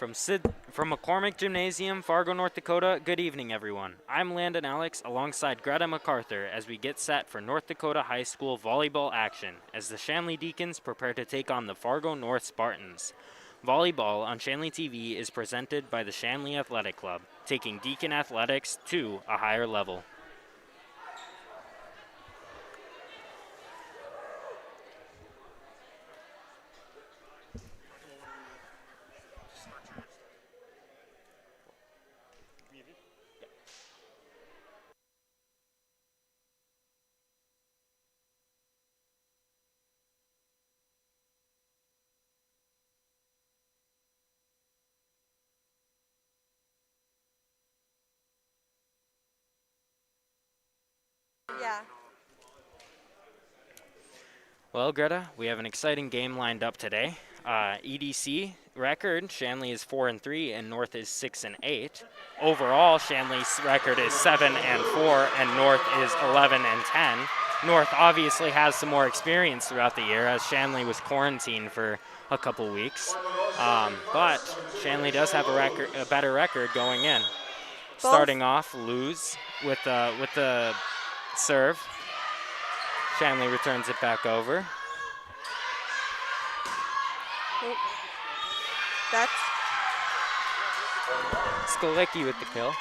From McCormick Gymnasium, Fargo, North Dakota, good evening, everyone. I'm Landon Alex alongside Greta MacArthur as we get set for North Dakota High School volleyball action as the Shanley Deacons prepare to take on the Fargo North Spartans. Volleyball on Shanley TV is presented by the Shanley Athletic Club, taking Deacon athletics to a higher level. Yeah. Well, Greta, we have an exciting game lined up today. EDC record, Shanley is 4-3 and North is 6-8. Overall, Shanley's record is 7-4 and North is 11-10. North obviously has some more experience throughout the year as Shanley was quarantined for a couple weeks. But Shanley does have a better record going in. Starting off, Luz with the serve. Shanley returns it back over. That's Skolicki with the kill.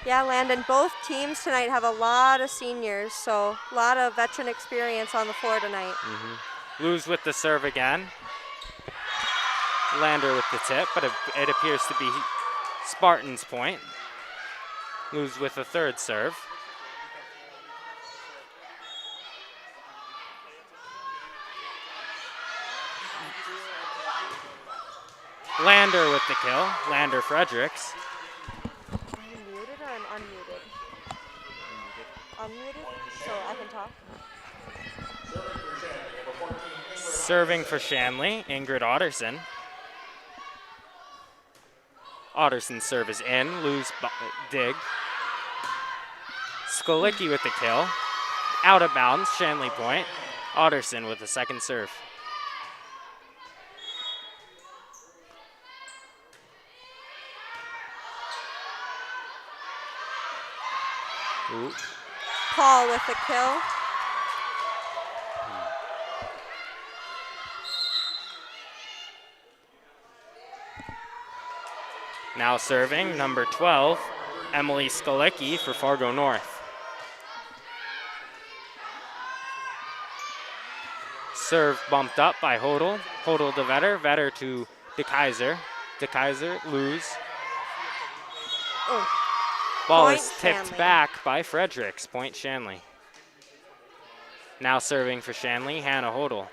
Yeah, Landon, both teams tonight have a lot of seniors, so a lot of veteran experience on the floor tonight. Luz with the serve again. Lander with the tip, but it appears to be Spartan's point. Luz with a third serve. Lander with the kill. Lander Fredericks. Are you muted or I'm unmuted? Unmuted, so I can talk. Serving for Shanley, Ingrid Otterson. Otterson's serve is in. Luz dig. Skolicki with the kill. Out of bounds, Shanley point. Otterson with the second serve. Ooh. Paul with the kill. Now serving, number 12, Emily Skolicki for Fargo North. Serve bumped up by Hodel. Hodel to Vetter. Vetter to DeKaiser. DeKaiser, Luz. Ball Point is tipped Shanley. back by Fredericks. Point Shanley. Now serving for Shanley, Hannah Hodel.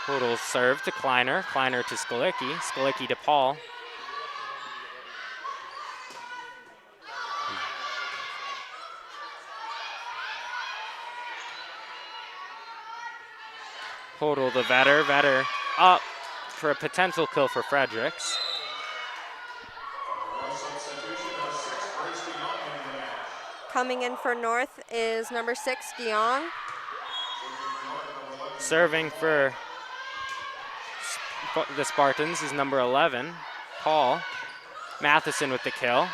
Hodel's serve to Kleiner. Kleiner to Skolicki. Skolicki to Paul. Hodel to Vetter. Vetter up for a potential kill for Fredericks. Coming in for North is number 6, Guillaume. Serving for the Spartans is number 11, Paul. Matheson with the kill.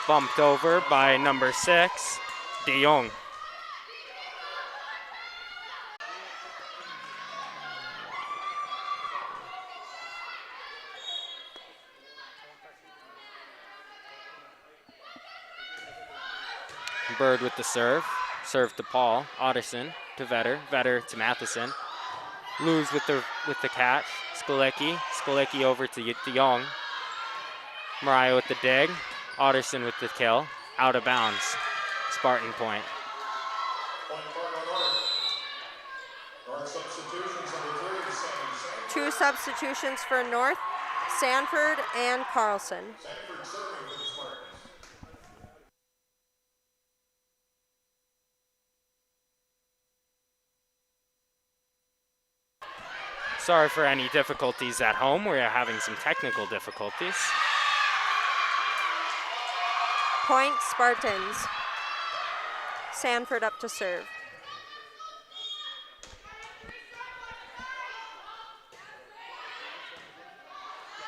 Bumped over by number 6, De Jong. Bird with the serve. Serve to Paul. Otterson to Vetter. Vetter to Matheson. Luz with the catch. Skolicki. Skolicki over to De Jong. Mariah with the dig. Otterson with the kill. Out of bounds. Spartan point. Two substitutions for North, Sanford and Carlson. Sorry for any difficulties at home. We're having some technical difficulties. Point Spartans. Sanford up to serve.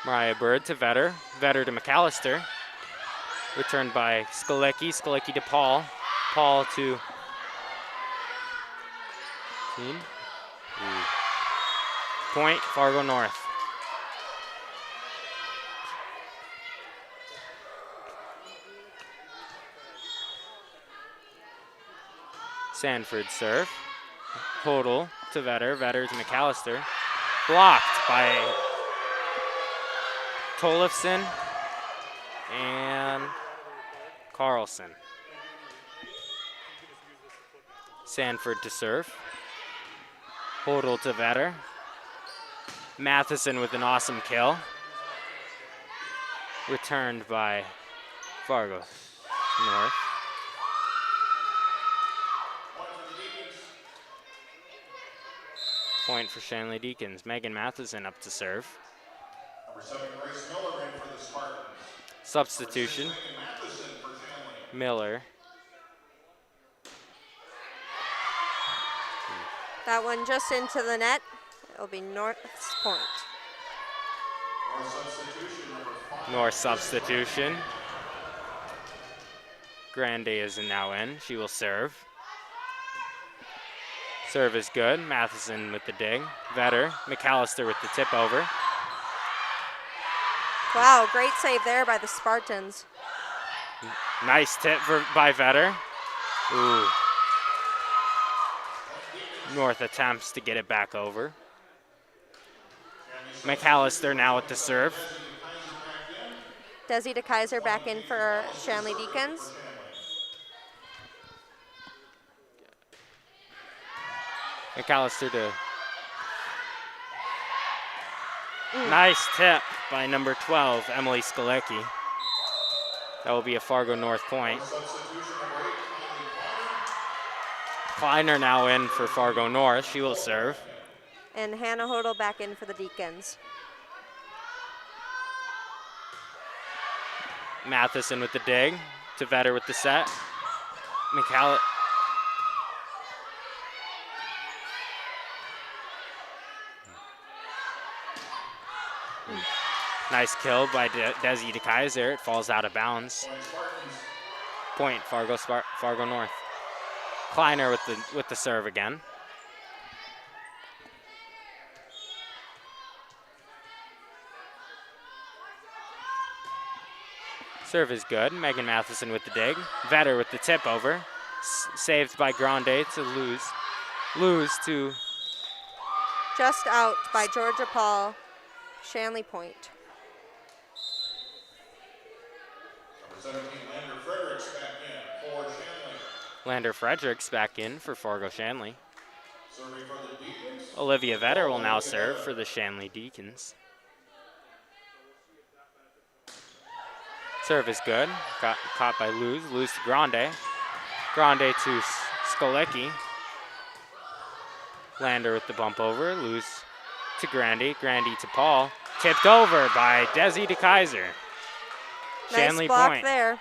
Mariah Bird to Vetter. Vetter to McAllister. Returned by Skalecki. Skalecki to Paul. Paul to Keene. Point, Fargo North. Sanford serve. Hodel to Vetter. Vetter to McAllister. Blocked by Tollefson and Carlson. Sanford to serve. Hodel to Vetter. Matheson with an awesome kill. Returned by Fargo North. Point for Shanley Deacons. Megan Matheson up to serve. Number 7, Grace Miller in for the Spartans. Substitution. Number 6, Megan Matheson for Shanley. Miller. That one just into the net. It'll be North's point. North substitution, number 5. North substitution. Grande is now in. She will serve. Serve is good. Matheson with the dig. Vetter. McAllister with the tip over. Wow, great save there by the Spartans. Nice tip by Vetter. Ooh. North attempts to get it back over. McAllister now with the serve. Desi DeKaiser back in for Shanley Deacons. McAllister to nice tip by number 12, Emily Skalecki. That will be a Fargo North point. Kleiner now in for Fargo North. She will serve. And Hannah Hodel back in for the Deacons. Matheson with the dig. To Vetter with the set. Nice kill by Desi DeKaiser. It falls out of bounds. Point, Fargo North. Kleiner with the serve again. Serve is good. Megan Matheson with the dig. Vetter with the tip over. Saved by Grande to lose. Lose to... Just out by Georgia Paul. Shanley point. Number 17, Lander Fredericks back in for Shanley. Lander Fredericks back in for Fargo Shanley. Serving for the Deacons. Olivia Vetter will now serve for the Shanley Deacons. Serve is good. Caught by Luz. Luz to Grande. Grande to Skalecki. Lander with the bump over. Luz to Grande. Grande to Paul. Tipped over by Desi DeKaiser. Shanley Nice block point. there.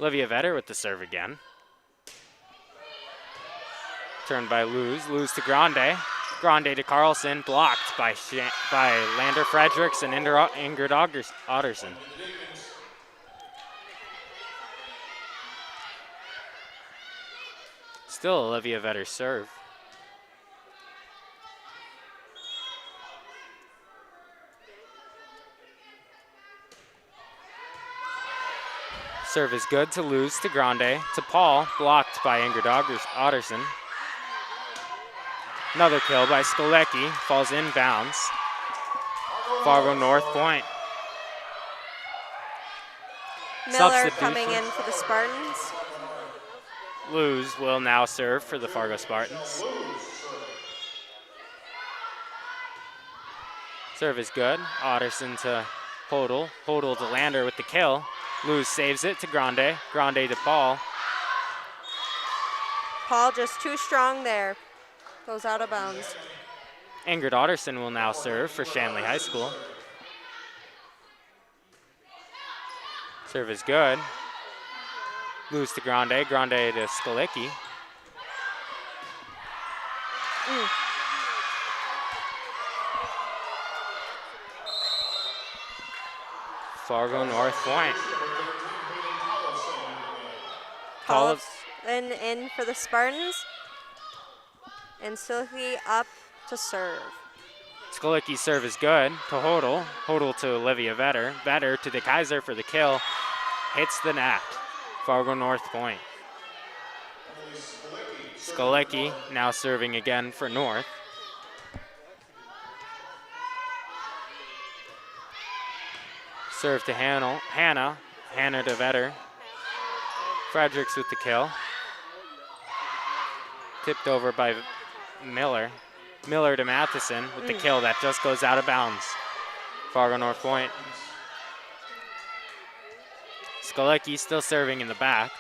Olivia Vetter with the serve again. Turned by Luz. Luz to Grande. Grande to Carlson. Blocked by Lander Fredericks and Ingrid Otterson. Still Olivia Vetter's serve. Serve is good to Luz to Grande. To Paul. Blocked by Ingrid Otterson. Another kill by Skalecki, falls inbounds. Fargo North point. Miller coming in for the Spartans. Luz will now serve for the Fargo Spartans. Serve is good. Otterson to Hodel to Lander with the kill. Luz saves it to Grande. Grande to Paul. Paul just too strong there. Goes out of bounds. Ingrid Otterson will now serve for Shanley High School. Serve is good. Luz to Grande. Grande to Skolicki. Fargo North point. Collison in for the Spartans. And Silky up to serve. Skolicki's serve is good to Hodel. Hodel to Olivia Vetter. Vetter to De Kaiser for the kill. Hits the net. Fargo North point. Skolicki now serving again for North. Serve to Hannah. Hannah to Vetter. Fredericks with the kill. Tipped over by Miller. Miller to Matheson with the kill that just goes out of bounds. Fargo North point. Skolicki still serving in the back.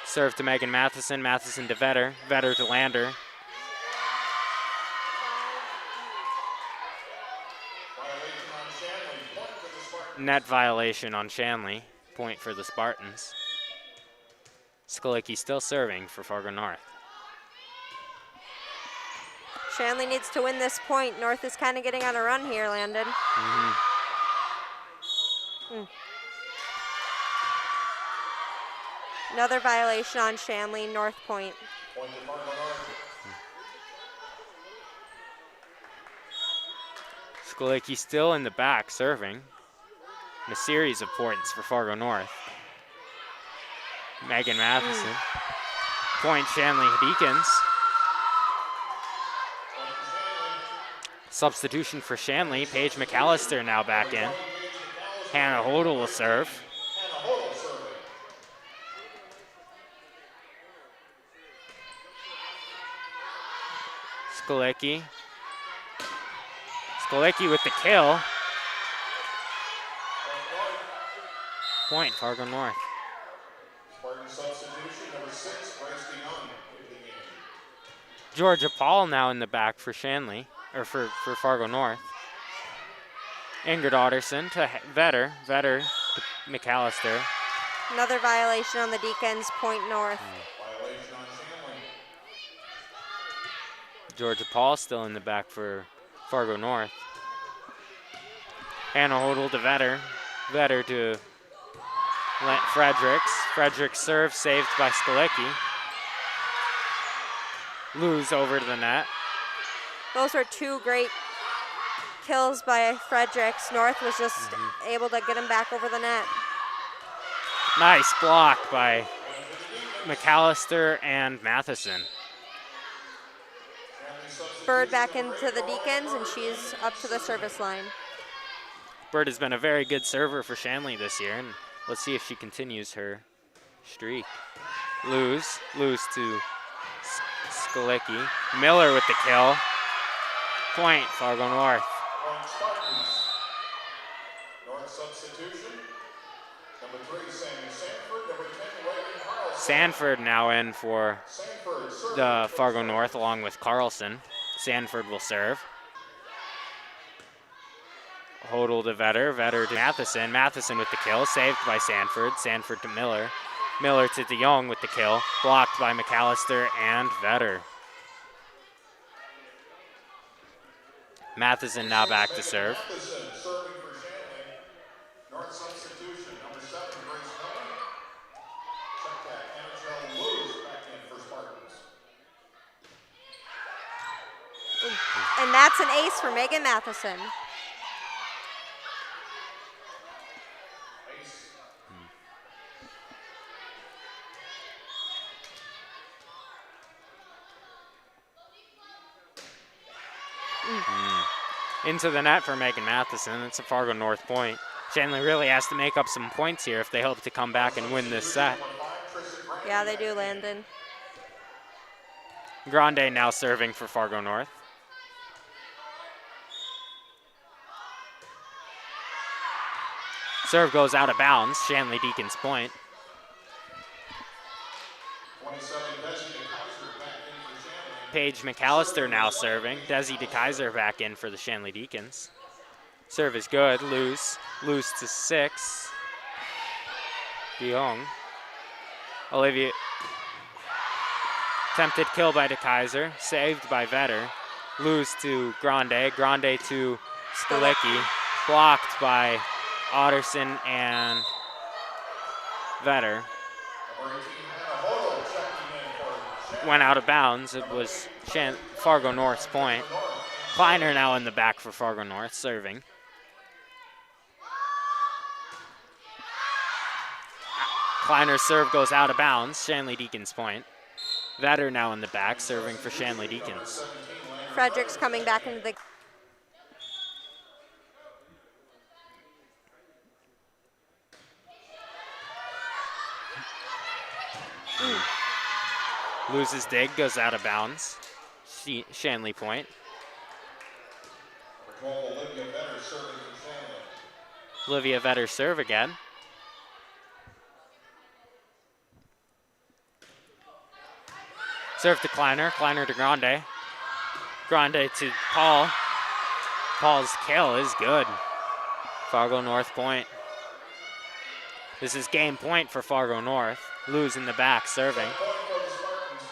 Serve to Megan Matheson. Matheson to Vetter. Vetter to Lander. Net violation on Shanley. Point for the Spartans. Skolicki still serving for Fargo North. Shanley needs to win this point. North is kind of getting on a run here, Landon. Another violation on Shanley, North point. Skolicki still in the back serving. And a series of points for Fargo North. Megan Matheson. Point Shanley Deacons. Substitution for Shanley. Paige McAllister now back in. Hannah Hodel will serve. Skolicki. Skolicki with the kill. Point, Fargo North. Georgia Paul now in the back for Shanley, or for Fargo North. Ingrid Otterson to Vetter. Vetter to McAllister. Another violation on the Deacons, point North. Georgia Paul still in the back for Fargo North. Hannah Hodel to Vetter. Vetter to Fredericks. Fredericks serve saved by Skolicki. Luz over to the net. Those were two great kills by Fredericks. North was just able to get him back over the net. Nice block by McAllister and Matheson. Bird back into the Deacons, and she's up to the service line. Bird has been a very good server for Shanley this year, and let's see if she continues her streak. Luz to Skolicki. Miller with the kill. Point, Fargo North. North substitution. Number 3, Sandy Sanford. Number 10, Reagan Carlson. Sanford now in for the Fargo North along with Carlson. Sanford will serve. Hodel to Vetter. Vetter to Matheson. Matheson with the kill. Saved by Sanford. Sanford to Miller. Miller to DeYoung with the kill. Blocked by McAllister and Vetter. Matheson now back to serve. Matheson serving for Shanley. North substitution. Number 7, Grace Miller. Check that. NHL Luz back in for Spartans. And that's an ace for Megan Matheson. Into the net for Megan Matheson. It's a Fargo North point. Shanley really has to make up some points here if they hope to come back and win this set. Yeah, they do, Landon. Grande now serving for Fargo North. Serve goes out of bounds. Shanley Deacons point. 27, Desi DeKaiser back in for Shanley. Paige McAllister now serving. Desi DeKaiser back in for the Shanley Deacons. Serve is good. Loose to 6. DeYoung. Olivia. Attempted kill by DeKaiser. Saved by Vetter. Loose to Grande. Grande to Skalicki. Blocked by Otterson and Vetter. Number 18, Hannah Hodo checking in for Shanley. Went out of bounds. It was Fargo North's point. Kleiner now in the back for Fargo North, serving. Kleiner's serve goes out of bounds. Shanley Deacons point. Vetter now in the back, serving for Shanley Deacons. Frederick's coming back into the. Loses dig, goes out of bounds. Shanley point. Olivia Vetter serving for Shanley. Olivia Vetter serve again. Serve to Kleiner. Kleiner to Grande. Grande to Paul. Paul's kill is good. Fargo North point. This is game point for Fargo North. Lose in the back, serving. Point for the Spartans.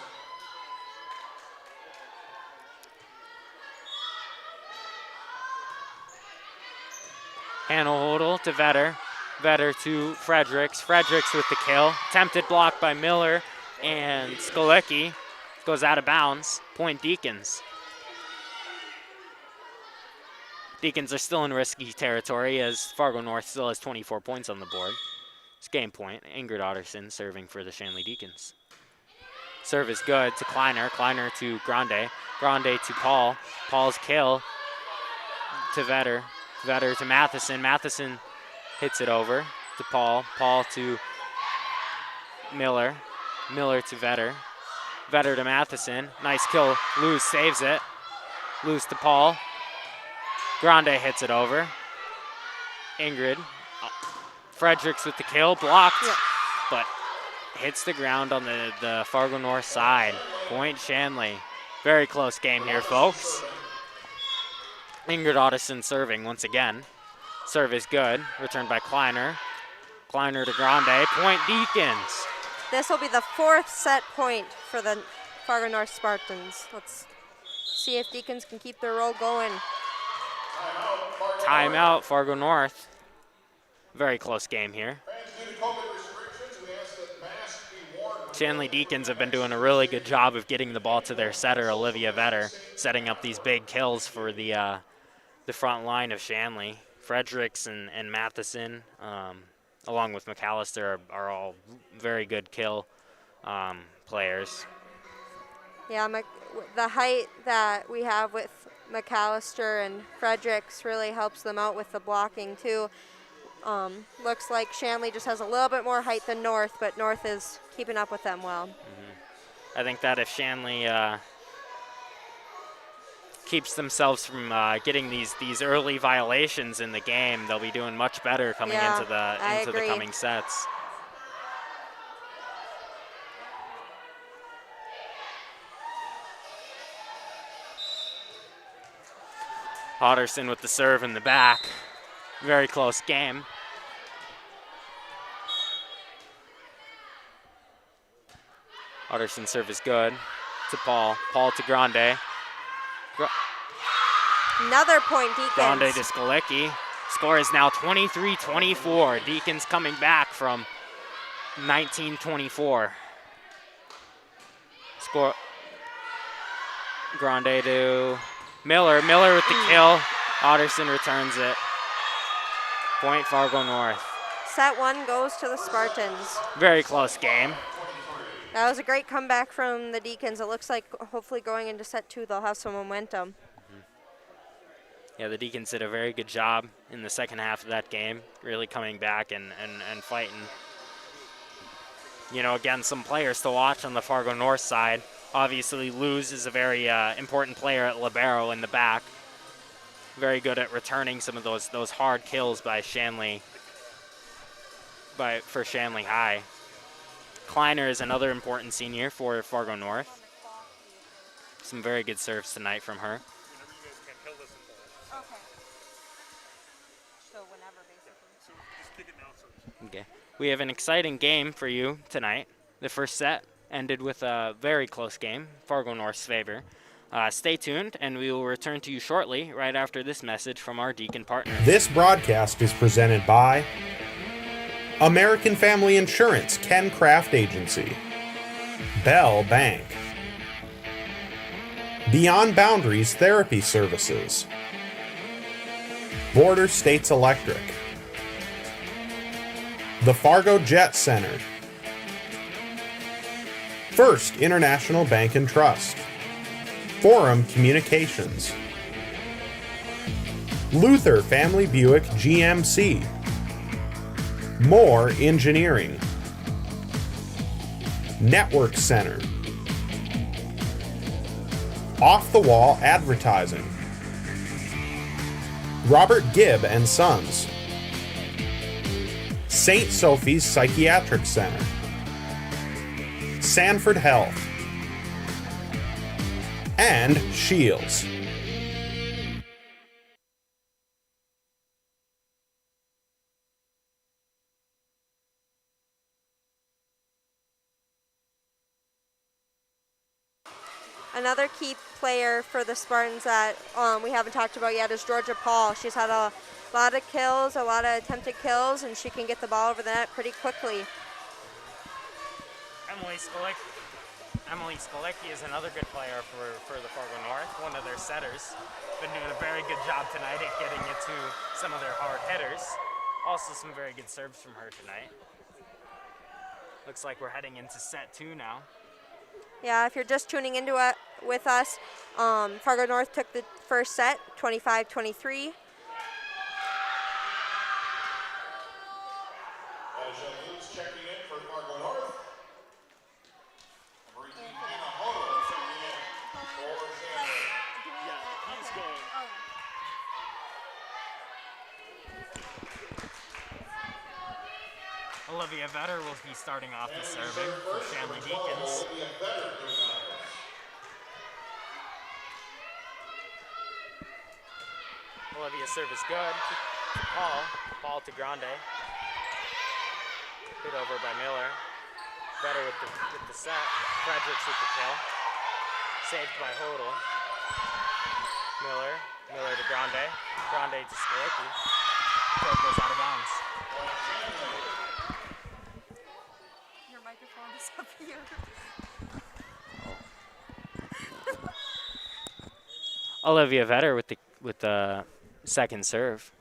Hannah Hodel to Vetter. Vetter to Fredericks. Fredericks with the kill. Attempted block by Miller and Skalicki. Goes out of bounds. Point Deacons. Deacons are still in risky territory as Fargo North still has 24 points on the board. It's game point. Ingrid Otterson serving for the Shanley Deacons. Serve is good to Kleiner. Kleiner to Grande. Grande to Paul. Paul's kill to Vetter. Vetter to Matheson. Matheson hits it over to Paul. Paul to Miller. Miller to Vetter. Vetter to Matheson. Nice kill. Luz saves it. Luz to Paul. Grande hits it over. Ingrid. Fredericks with the kill. Blocked, but hits the ground on the Fargo North side. Point Shanley. Very close game here, folks. Ingrid Otterson serving once again. Serve is good. Returned by Kleiner. Kleiner to Grande. Point Deacons. This will be the 4th set point for the Fargo North Spartans. Let's see if Deacons can keep their roll going. Timeout, Fargo North. Very close game here. Fans, due to COVID restrictions, we ask that masks be worn. Shanley Deacons have been doing a really good job of getting the ball to their setter, Olivia Vetter, setting up these big kills for the front line of Shanley. Fredericks and Matheson, along with McAllister, are all very good kill players. Yeah, the height that we have with McAllister and Fredericks really helps them out with the blocking too. Looks like Shanley just has a little bit more height than North, but North is keeping up with them well. I think that if Shanley keeps themselves from getting these early violations in the game, they'll be doing much better coming into the coming sets. Otterson with the serve in the back. Very close game. Otterson serve is good to Paul. Paul to Grande. Another point, Deacons. Grande to Skalicki. Score is now 23-24. Deacons coming back from 19-24. Score. Grande to Miller. Miller with the kill. Otterson returns it. Point Fargo North. Set 1 goes to the Spartans. Very close game. That was a great comeback from the Deacons. It looks like hopefully going into set 2 they'll have some momentum. Yeah, the Deacons did a very good job in the second half of that game, really coming back and fighting. You know, again, some players to watch on the Fargo North side. Obviously, Luz is a very important player at libero in the back. Very good at returning some of those hard kills by Shanley, for Shanley High. Kleiner is another important senior for Fargo North. Some very good serves tonight from her. Okay. We have an exciting game for you tonight. The first set ended with a very close game, Fargo North's favor. Stay tuned, and we will return to you shortly, right after this message from our Deacon partner. This broadcast is presented by American Family Insurance, Ken Craft Agency, Bell Bank, Beyond Boundaries Therapy Services, Border States Electric, the Fargo Jet Center, First International Bank and Trust, Forum Communications, Luther Family Buick GMC, Moore Engineering, Network Center, Off the Wall Advertising, Robert Gibb and Sons, St. Sophie's Psychiatric Center, Sanford Health, and Shields. Another key player for the Spartans that we haven't talked about yet is Georgia Paul. She's had a lot of kills, a lot of attempted kills, and she can get the ball over the net pretty quickly. Emily Skolecki is another good player for the Fargo North, one of their setters. Been doing a very good job tonight at getting it to some of their hard hitters. Also some very good serves from her tonight. Looks like we're heading into set 2 now. Yeah, if you're just tuning into it with us, Fargo North took the first set, 25-23. Checking in for Fargo North. Number 18, Hannah Hodo checking in for Shanley. Yeah, he's going. Olivia Vetter will be starting off the serving for Shanley Deacons. Olivia's serve is good. Paul to Grande. Hit over by Miller. Vetter with the set. Fredericks with the kill. Saved by Hodel. Miller to Grande. Grande to Skolecki. Serve goes out of bounds. Your microphone is up here. Olivia Vetter with the second serve.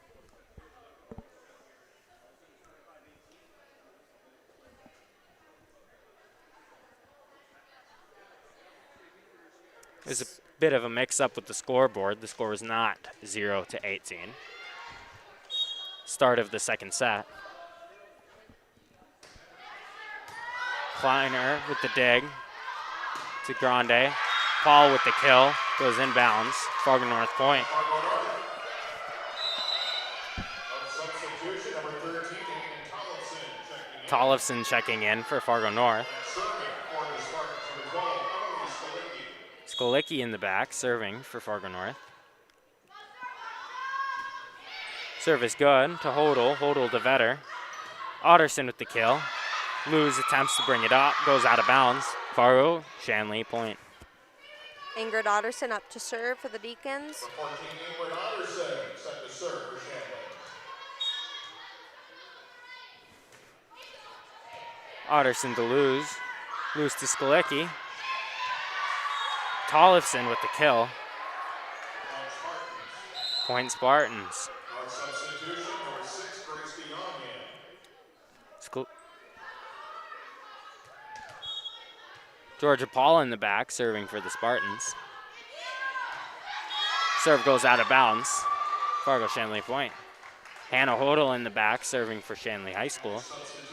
There's a bit of a mix-up with the scoreboard. The score was not 0-18. Start of the second set. Kleiner with the dig to Grande. Paul with the kill. Goes inbounds. Fargo North point. Substitution number 13, Tollefson checking in for Fargo North. Skolecki in the back, serving for Fargo North. Serve is good to Hodel. Hodel to Vetter. Otterson with the kill. Luz attempts to bring it up. Goes out of bounds. Fargo, Shanley point. Ingrid Otterson up to serve for the Deacons. 14, Ingrid Otterson set to serve for Shanley. Otterson to Luz. Luz to Skolecki. Tollefson with the kill. Point Spartans. Our substitution, number 6, Grace DeYoung. Georgia Paul in the back, serving for the Spartans. Serve goes out of bounds. Fargo Shanley point. Hannah Hodel in the back, serving for Shanley High School.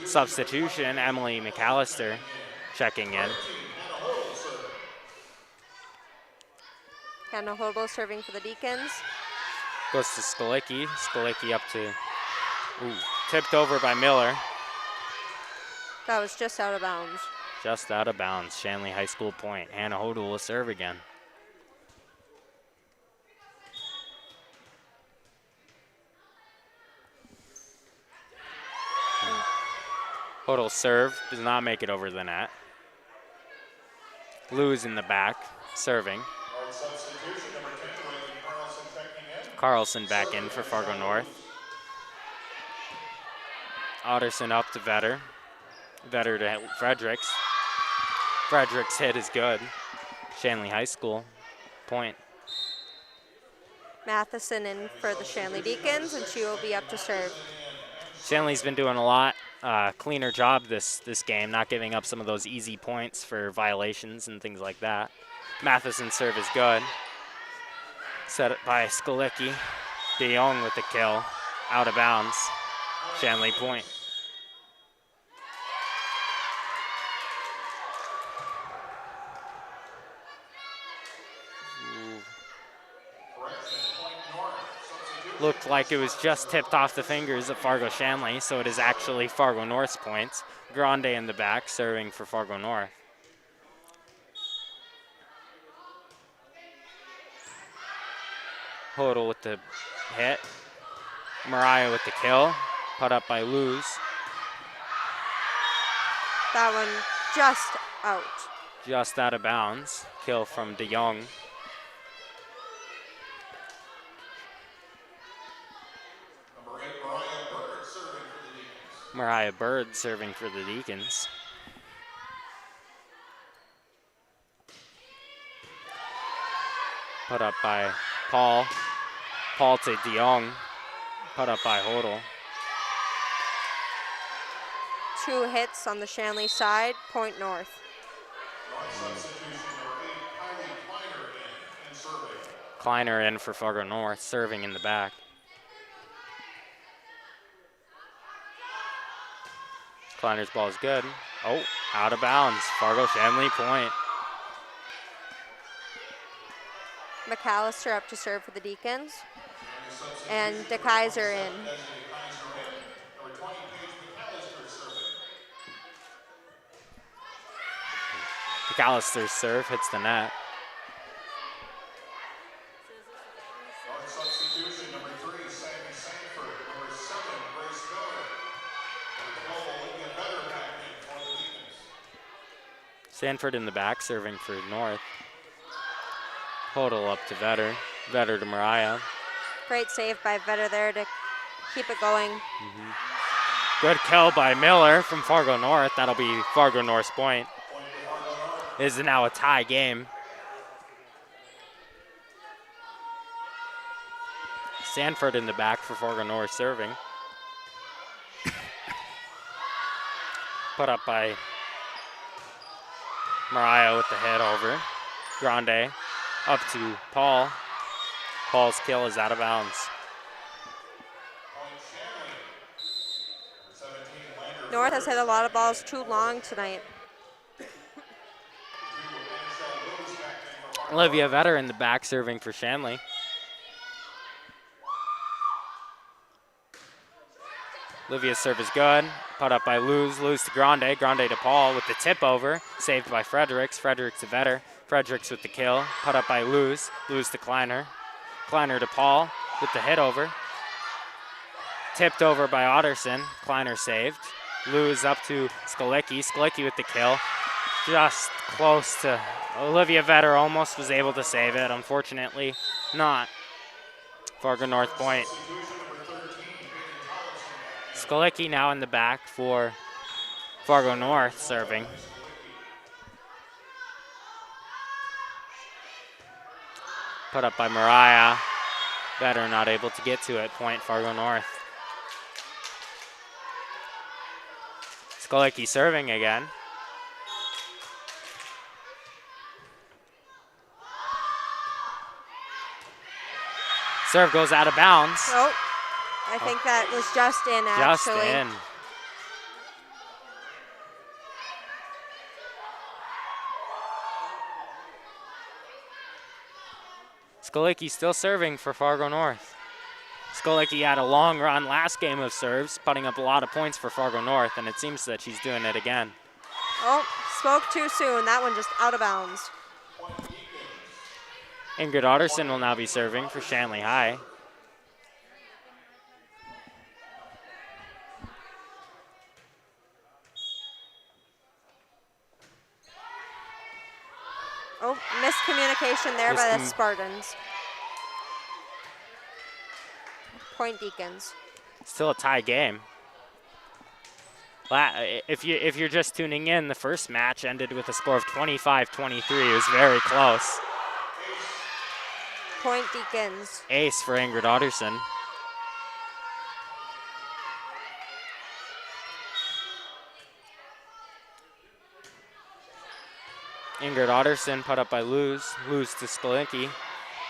Substitution, Emily McAllister checking in. Hannah Hodel serving for the Deacons. Goes to Skolicki. Skolicki up to, tipped over by Miller. That was just out of bounds. Just out of bounds. Shanley High School point. Hannah Hodel will serve again. Hodel's serve does not make it over the net. Lou's in the back, serving. North substitution, number 10, Reagan Carlson checking in. Carlson back in for Fargo North. Otterson up to Vetter. Vetter to Fredericks. Fredericks' hit is good. Shanley High School point. Matheson in for the Shanley Deacons, and she will be up to serve. Shanley's been doing a lot cleaner job this game, not giving up some of those easy points for violations and things like that. Matheson's serve is good. Set it by Skolicki. De Jong with the kill. Out of bounds. Shanley point. Looked like it was just tipped off the fingers of Fargo Shanley, so it is actually Fargo North's points. Grande in the back, serving for Fargo North. Hodel with the hit. Mariah with the kill. Put up by Luz. That one just out. Just out of bounds. Kill from De Jong. Mariah Bird serving for the Deacons. Put up by Paul. Paul to De Jong. Put up by Hodel. 2 hits on the Shanley side, point North. Kleiner in for Fargo North, serving in the back. Kleiner's ball is good. Oh, out of bounds. Fargo Shanley point. McAllister up to serve for the Deacons. And DeKaiser in. McAllister's serve hits the net. Substitution, number 3, Sammy Sanford. Number 7, Grace Miller. Number 12, Olivia Vetter back in for the Deacons. Sanford in the back, serving for North. Hodel up to Vetter. Vetter to Mariah. Great save by Vetter there to keep it going. Good kill by Miller from Fargo North. That'll be Fargo North's point. It is now a tie game. Sanford in the back for Fargo North serving. Put up by Mariah with the head over. Grande up to Paul. Paul's kill is out of bounds. North has hit a lot of balls too long tonight. Olivia Vetter in the back serving for Shanley. Olivia's serve is good. Put up by Luz. Luz to Grande. Grande to Paul with the tip over. Saved by Fredericks. Fredericks to Vetter. Fredericks with the kill. Put up by Luz. Luz to Kleiner. Kleiner to Paul with the hit over. Tipped over by Otterson. Kleiner saved. Luz up to Skolicki. Skolicki with the kill. Just close to Olivia Vetter. Almost was able to save it. Unfortunately, not. Fargo North point. Skolicki now in the back for Fargo North serving. Put up by Mariah. Vetter not able to get to it. Point Fargo North. Skolicki serving again. Serve goes out of bounds. Oh, I think that was just in, Just actually. in. Skolicki still serving for Fargo North. Skolicki had a long run last game of serves, putting up a lot of points for Fargo North, and it seems that she's doing it again. Oh, spoke too soon. That one just out of bounds. Ingrid Otterson will now be serving for Shanley High. Oh, miscommunication there by the Spartans. Point Deacons. Still a tie game. If you're just tuning in, the first match ended with a score of 25-23. It was very close. Point Deacons. Ace for Ingrid Otterson. Ingrid Otterson put up by Luz to Skolicki.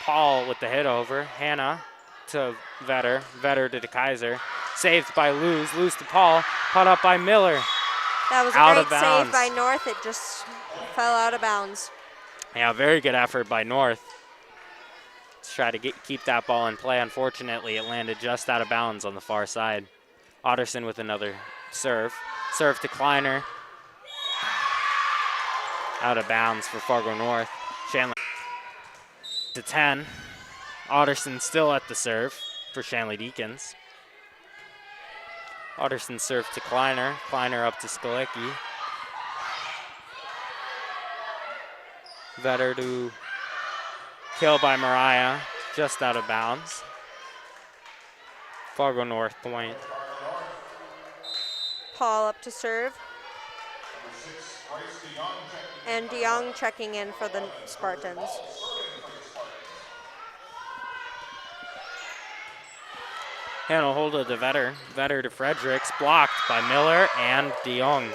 Paul with the hit over. Hannah to Vetter to DeKaiser. Saved by Luz to Paul. Put up by Miller. That was Out a of great bounds. save by North. It just fell out of bounds. Yeah, very good effort by North. Let's try to keep that ball in play. Unfortunately, it landed just out of bounds on the far side. Otterson with another serve. Serve to Kleiner. Out of bounds for Fargo North. Shanley to 10. Otterson still at the serve for Shanley Deacons. Otterson serve to Kleiner. Kleiner up to Skolicki. Vetter to kill by Mariah, just out of bounds. Fargo North point. Paul up to serve. And DeYoung checking in for the Spartans. Hannah Holda to Vetter. Vetter to Fredericks. Blocked by Miller and DeYoung.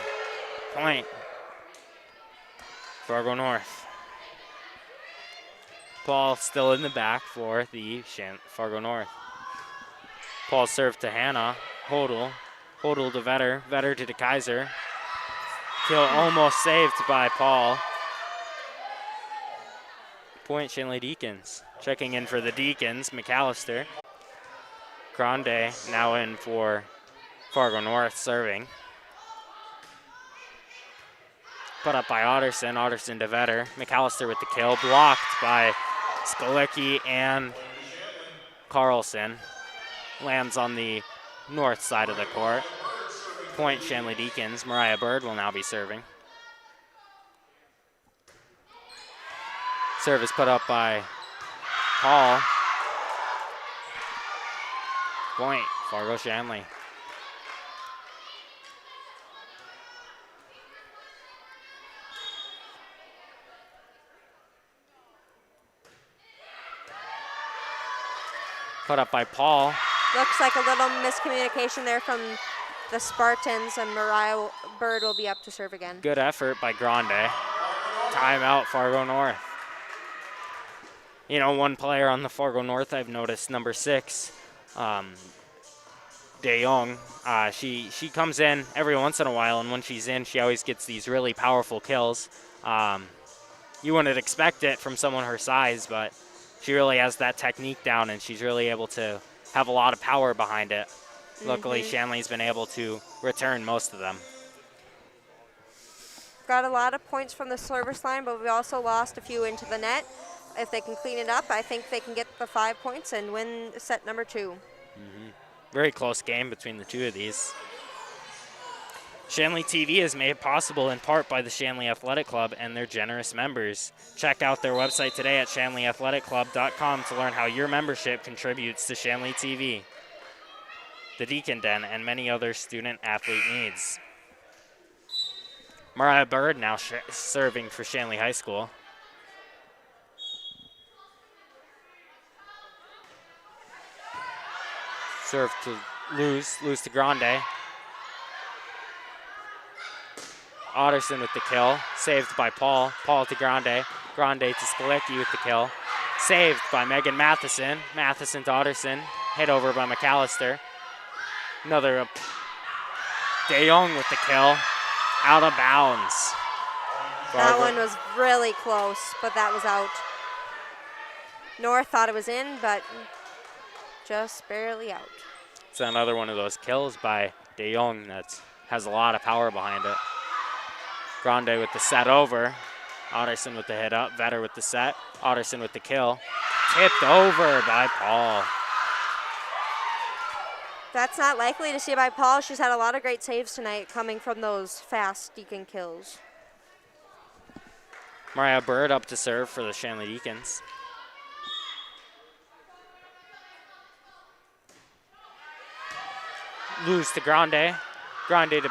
Point. Fargo North. Paul still in the back for the Fargo North. Paul served to Hannah. Hodel. Hodel to Vetter. Vetter to DeKaiser. Kill almost saved by Paul. Point Shanley Deacons. Checking in for the Deacons, McAllister. Grande now in for Fargo North serving. Put up by Otterson. Otterson to Vetter. McAllister with the kill. Blocked by Skolicki and Carlson. Lands on the north side of the court. Point Shanley Deacons. Mariah Bird will now be serving. Service put up by Paul. Point, Fargo Shanley. Put up by Paul. Looks like a little miscommunication there from the Spartans, and Mariah Bird will be up to serve again. Good effort by Grande. Timeout, Fargo North. You know, one player on the Fargo North I've noticed, number 6, DeYoung. She comes in every once in a while, and when she's in, she always gets these really powerful kills. You wouldn't expect it from someone her size, but she really has that technique down, and she's really able to have a lot of power behind it. Luckily, Shanley's been able to return most of them. Got a lot of points from the service line, but we also lost a few into the net. If they can clean it up, I think they can get the 5 points and win set number 2. Very close game between the two of these. Shanley TV is made possible in part by the Shanley Athletic Club and their generous members. Check out their website today at shanleyathletic.com to learn how your membership contributes to Shanley TV, the Deacon Den, and many other student-athlete needs. Mariah Bird now serving for Shanley High School. Serve to Luz to Grande. Otterson with the kill, saved by Paul. Paul to Grande. Grande to Skolicki with the kill. Saved by Megan Matheson. Matheson to Otterson. Hit over by McAllister. Another DeYoung with the kill. Out of bounds. That one was really close, but that was out. North thought it was in, but just barely out. It's another one of those kills by De Jong that has a lot of power behind it. Grande with the set over. Otterson with the hit up. Vetter with the set. Otterson with the kill. Tipped over by Paul. That's not likely to see by Paul. She's had a lot of great saves tonight coming from those fast Deacon kills. Mariah Bird up to serve for the Shanley Deacons. Lose to Grande. Grande to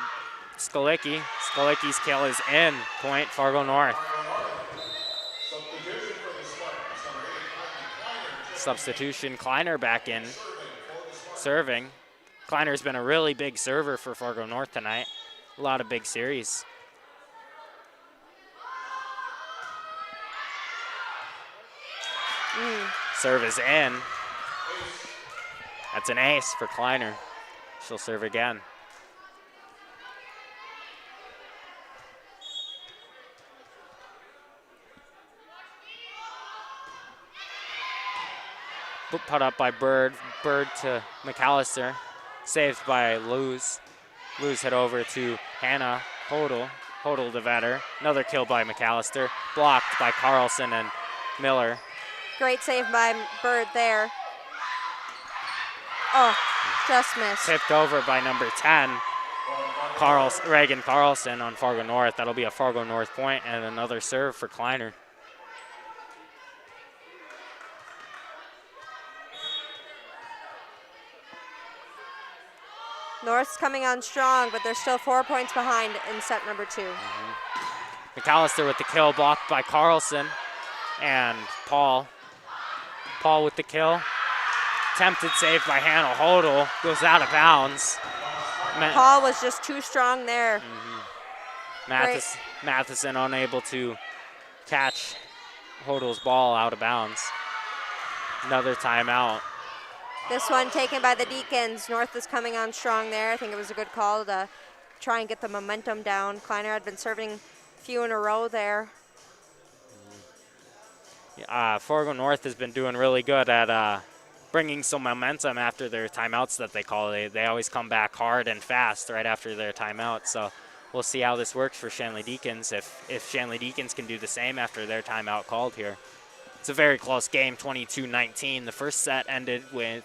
Skolicki. Skolicki's kill is in. Point Fargo North. Substitution, Kleiner back in. Serving. Kleiner's been a really big server for Fargo North tonight. A lot of big series. Serve is in. That's an ace for Kleiner. She'll serve again. Put up by Bird. Bird to McAllister. Saved by Luz. Luz hit over to Hannah Hodel. Hodel to Vetter. Another kill by McAllister. Blocked by Carlson and Miller. Great save by Bird there. Oh, just missed. Tipped over by number 10, Reagan Carlson on Fargo North. That'll be a Fargo North point and another serve for Kleiner. North's coming on strong, but they're still 4 points behind in set number 2. McAllister with the kill, blocked by Carlson and Paul. Paul with the kill. Attempted save by Hannah Hodel. Goes out of bounds. Paul was just too strong there. Matheson unable to catch Hodel's ball out of bounds. Another timeout. This one taken by the Deacons. North is coming on strong there. I think it was a good call to try and get the momentum down. Kleiner had been serving a few in a row there. Fargo North has been doing really good at bringing some momentum after their timeouts that they call. They always come back hard and fast right after their timeout. So we'll see how this works for Shanley Deacons if Shanley Deacons can do the same after their timeout called here. It's a very close game, 22-19. The first set ended with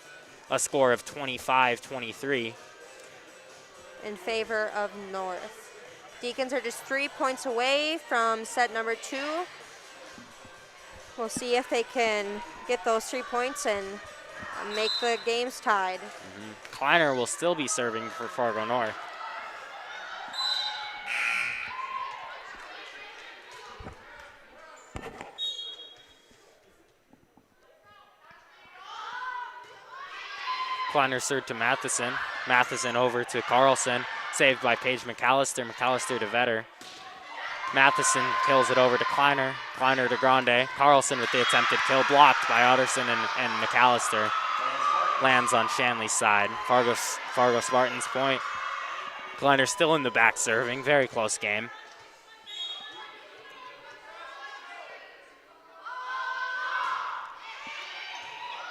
a score of 25-23. In favor of North. Deacons are just 3 points away from set number 2. We'll see if they can get those 3 points and make the games tied. Kleiner will still be serving for Fargo North. Kleiner served to Matheson. Matheson over to Carlson. Saved by Paige McAllister. McAllister to Vetter. Matheson kills it over to Kleiner. Kleiner to Grande. Carlson with the attempted kill, blocked by Otterson and McAllister. Lands on Shanley's side. Fargo Spartans point. Kleiner still in the back serving. Very close game.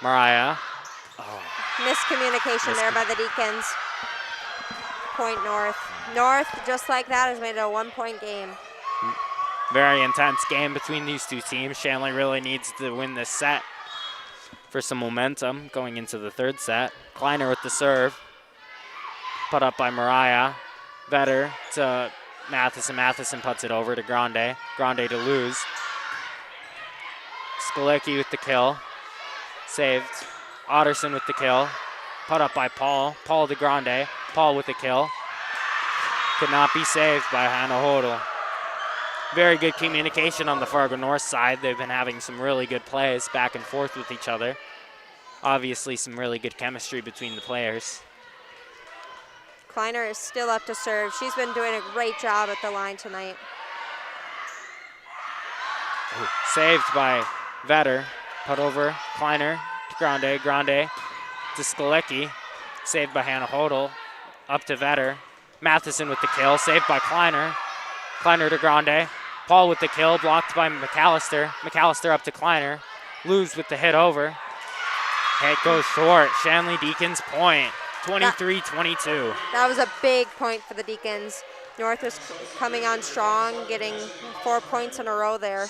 Mariah. Miscommunication there by the Deacons. Point North. North, just like that, has made it a 1 point game. Very intense game between these two teams. Shanley really needs to win this set for some momentum going into the third set. Kleiner with the serve. Put up by Mariah. Vetter to Matheson. Matheson puts it over to Grande. Grande to Luz. Skolicki with the kill. Saved. Otterson with the kill. Put up by Paul. Paul to Grande. Paul with the kill. Could not be saved by Hannah Hodel. Very good communication on the Fargo North side. They've been having some really good plays back and forth with each other. Obviously some really good chemistry between the players. Kleiner is still up to serve. She's been doing a great job at the line tonight. Saved by Vetter. Put over Kleiner to Grande. Grande to Skolicki. Saved by Hannah Hodel. Up to Vetter. Matheson with the kill. Saved by Kleiner. Kleiner to Grande. Paul with the kill. Blocked by McAllister. McAllister up to Kleiner. Luz with the hit over. Hit goes short. Shanley Deacons point. 23-22. That was a big point for the Deacons. North was coming on strong, getting 4 points in a row there.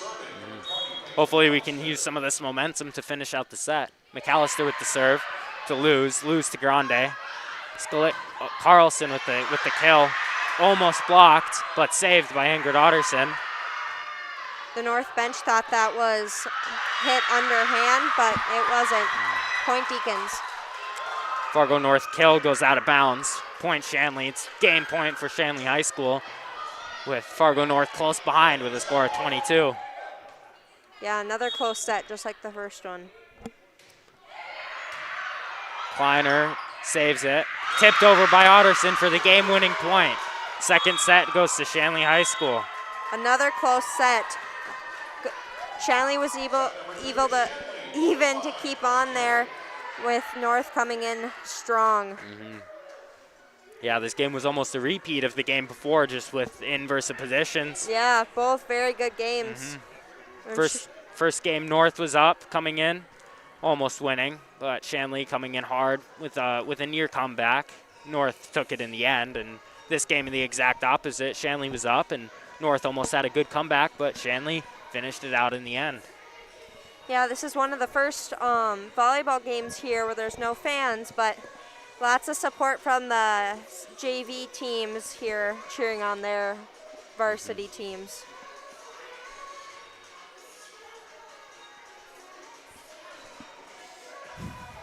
Hopefully we can use some of this momentum to finish out the set. McAllister with the serve to Luz to Grande. Carlson with the kill. Almost blocked, but saved by Ingrid Otterson. The North bench thought that was hit underhand, but it wasn't. Point Deacons. Fargo North kill goes out of bounds. Point Shanley. It's game point for Shanley High School with Fargo North close behind with a score of 22. Yeah, another close set, just like the first one. Kleiner saves it. Tipped over by Otterson for the game-winning point. Second set goes to Shanley High School. Another close set. Shanley was even to keep on there with North coming in strong. Yeah, this game was almost a repeat of the game before, just with inverse of positions. Yeah, both very good games. First game, North was up, coming in, almost winning, but Shanley coming in hard with a near comeback. North took it in the end, and this game the exact opposite. Shanley was up, and North almost had a good comeback, but Shanley finished it out in the end. Yeah, this is one of the first volleyball games here where there's no fans, but lots of support from the JV teams here cheering on their varsity teams.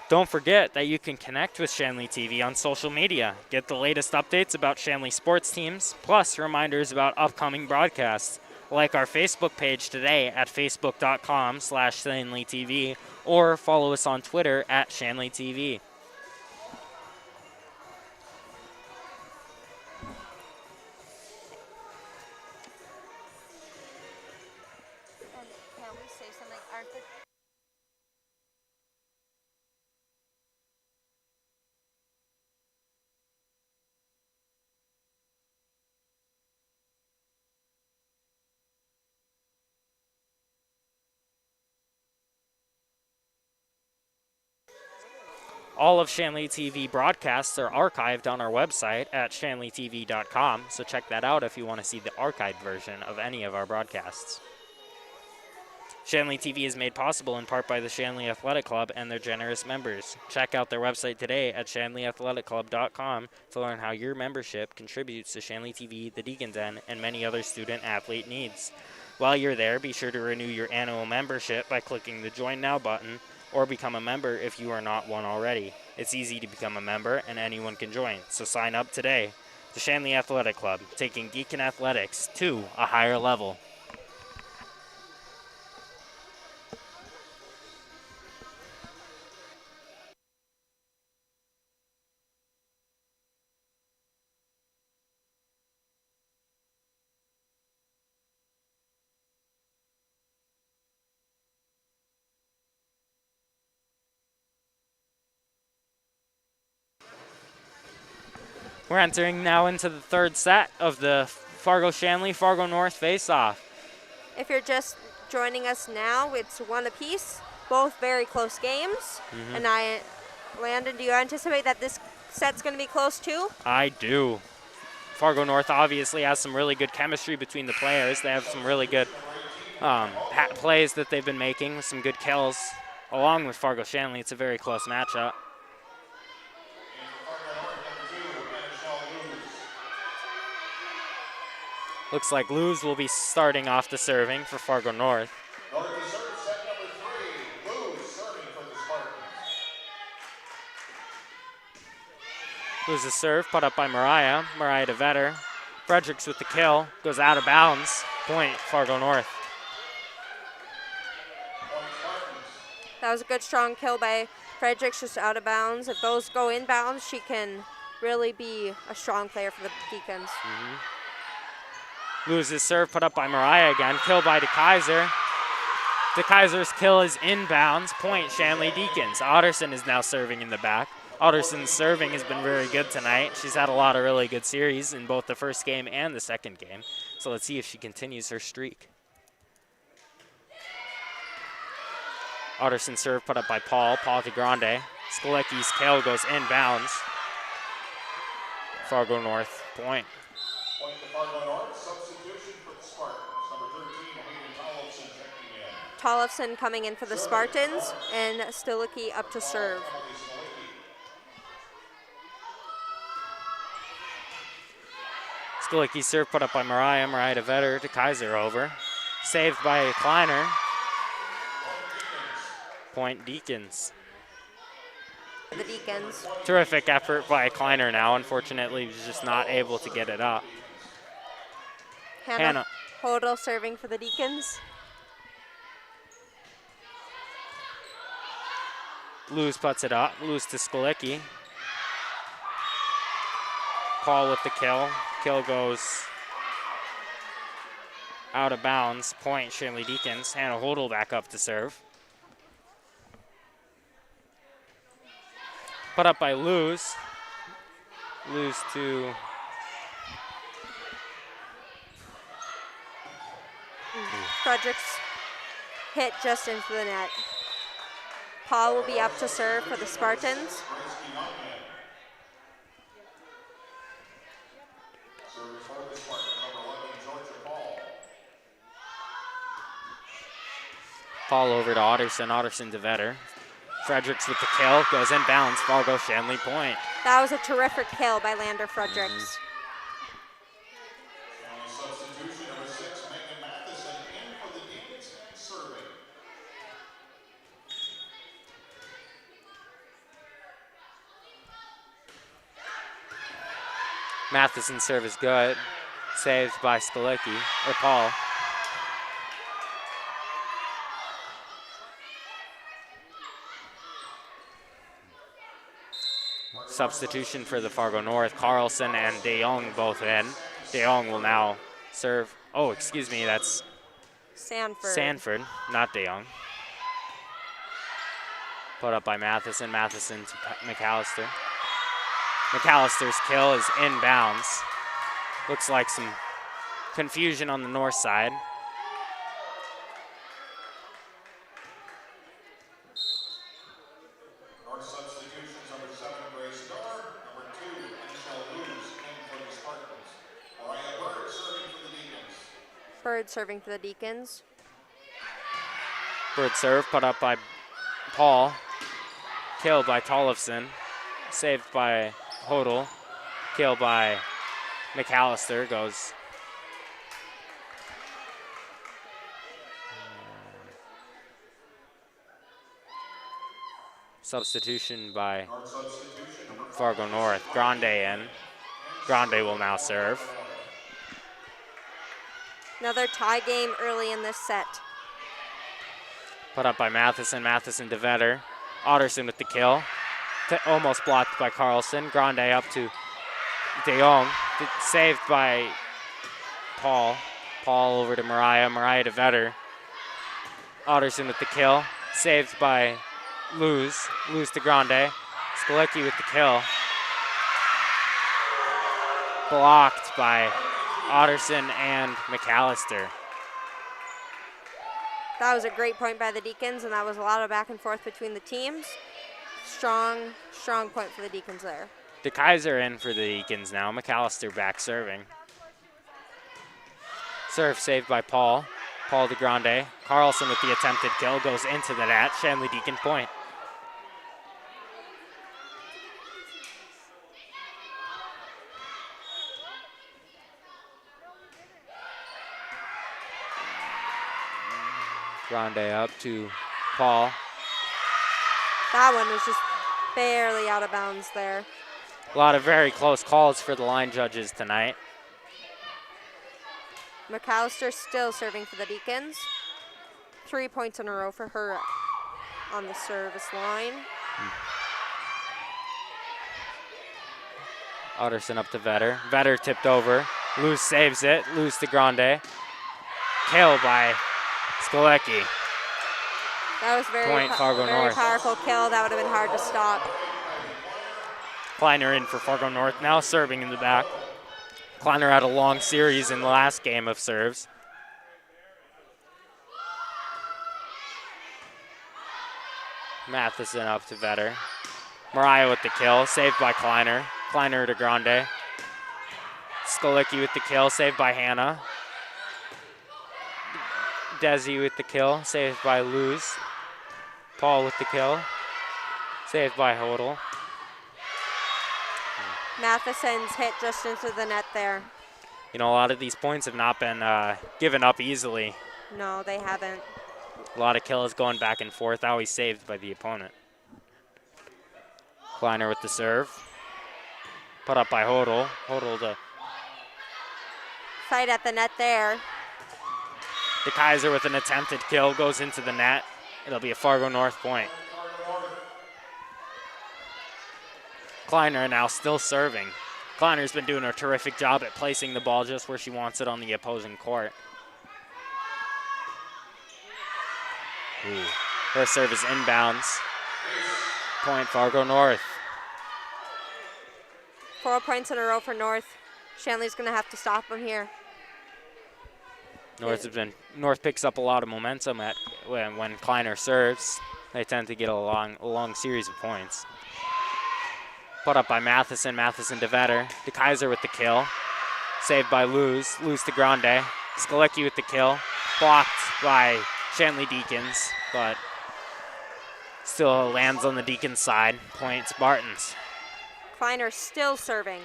Don't forget that you can connect with Shanley TV on social media. Get the latest updates about Shanley sports teams, plus reminders about upcoming broadcasts. Like our Facebook page today at facebook.com/ShanleyTV or follow us on Twitter at ShanleyTV. And can we say something? Aren't the All of Shanley TV broadcasts are archived on our website at ShanleyTV.com, so check that out if you want to see the archived version of any of our broadcasts. Shanley TV is made possible in part by the Shanley Athletic Club and their generous members. Check out their website today at ShanleyAthleticClub.com to learn how your membership contributes to Shanley TV, the Deacons Den, and many other student-athlete needs. While you're there, be sure to renew your annual membership by clicking the Join Now button, or become a member if you are not one already. It's easy to become a member, and anyone can join, so sign up today. The Shanley Athletic Club, taking Deacon athletics to a higher level. We're entering now into the third set of the Fargo-Shanley, Fargo North face-off. If you're just joining us now, it's one apiece, both very close games. And Landon, do you anticipate that this set's going to be close too? I do. Fargo North obviously has some really good chemistry between the players. They have some really good plays that they've been making with some good kills. Along with Fargo-Shanley, it's a very close matchup. Looks like Luz will be starting off the serving for Fargo North. North to serve set number 3. Luz serving for the Spartans. Luz's serve put up by Mariah. Mariah to Vetter. Fredericks with the kill. Goes out of bounds. Point Fargo North. Point Spartans. That was a good strong kill by Fredericks, just out of bounds. If those go inbounds, she can really be a strong player for the Deacons. Luz's serve put up by Mariah again. Kill by DeKaiser. DeKaiser's kill is inbounds. Point Shanley Deacons. Otterson is now serving in the back. Otterson's serving has been very good tonight. She's had a lot of really good series in both the first game and the second game. So let's see if she continues her streak. Otterson serve put up by Paul. Paul to Grande. Skolecki's kill goes inbounds. Fargo North point. Point to Fargo North. Substitution for the Spartans. Number 13, Hayden Tollefson checking in. Tollefson coming in for the Spartans, and Stilicki up to serve. Skolecki serve put up by Mariah. Mariah to Vetter to Kaiser over. Saved by Kleiner. Point Deacons. The Deacons. Terrific effort by Kleiner now. Unfortunately, he was just not able to get it up. Hannah Hodel serving for the Deacons. Luz puts it up. Luz to Skolecki. Paul with the kill. Kill goes out of bounds. Point Shanley Deacons. Hannah Hodel back up to serve. Put up by Luz. Luz to Fredericks hit just into the net. Paul will be up to serve for the Spartans. Paul over to Otterson. Otterson to Vetter. Fredericks with the kill. Goes inbounds. Fargo Shanley point. That was a terrific kill by Lander Fredericks. Substitution number 6, Megan Matheson in for the Deacons serving. Matheson's serve is good. Saved by Skolecki, or Paul. Substitution for the Fargo North. Carlson and De Jong both in. De Jong will now serve. Oh, excuse me, that's Sanford, not De Jong. Put up by Matheson. Matheson to McAllister. McAllister's kill is inbounds. Looks like some confusion on the north side. North substitutions number 7, Grace Miller. Number 2, Michelle Luz in for the Spartans. Mariah Bird serving for the Deacons. Bird serving for the Deacons. Bird serve put up by Paul. Killed by Tollefson. Saved by Hodel. Killed by McAllister. Goes. Substitution by Fargo North. Grande in. Grande will now serve. Another tie game early in this set. Put up by Matheson. Matheson to Vetter. Otterson with the kill. Almost blocked by Carlson. Grande up to De Jong. Saved by Paul. Paul over to Mariah. Mariah to Vetter. Otterson with the kill. Saved by Luz. Luz to Grande. Skolecki with the kill. Blocked by Otterson and McAllister. That was a great point by the Deacons, and that was a lot of back and forth between the teams. Strong point for the Deacons there. DeKaiser in for the Deacons now. McAllister back serving. Serve saved by Paul. Paul to Grande. Carlson with the attempted kill goes into the net. Shanley Deacon point. Grande up to Paul. That one was just barely out of bounds there. A lot of very close calls for the line judges tonight. McAllister still serving for the Deacons. 3 points in a row for her on the service line. Otterson up to Vetter. Vetter tipped over. Luz saves it. Luz to Grande. Kill by Skolecki. That was very powerful kill. That would have been hard to stop. Kleiner in for Fargo North, now serving in the back. Kleiner had a long series in the last game of serves. Matheson up to Vetter. Mariah with the kill, saved by Kleiner. Kleiner to Grande. Skolicki with the kill, saved by Hannah. Desi with the kill, saved by Luz. Paul with the kill, saved by Hodel. Matheson's hit just into the net there. You know, a lot of these points have not been given up easily. No, they haven't. A lot of kills going back and forth, always saved by the opponent. Kleiner with the serve. Put up by Hodel. Hodel to Fight at the net there. De Kaiser with an attempted kill, goes into the net. It'll be a Fargo North point. Kleiner now still serving. Kleiner's been doing a terrific job at placing the ball just where she wants it on the opposing court. Ooh. Her serve is inbounds. Point Fargo North. 4 points in a row for North. Shanley's going to have to stop them here. North picks up a lot of momentum when Kleiner serves. They tend to get a long series of points. Put up by Matheson. Matheson to Vetter. De Kaiser with the kill. Saved by Luz. Luz to Grande. Skolicki with the kill. Blocked by Shanley Deacons, but still lands on the Deacons side. Point Spartans. Kleiner still serving.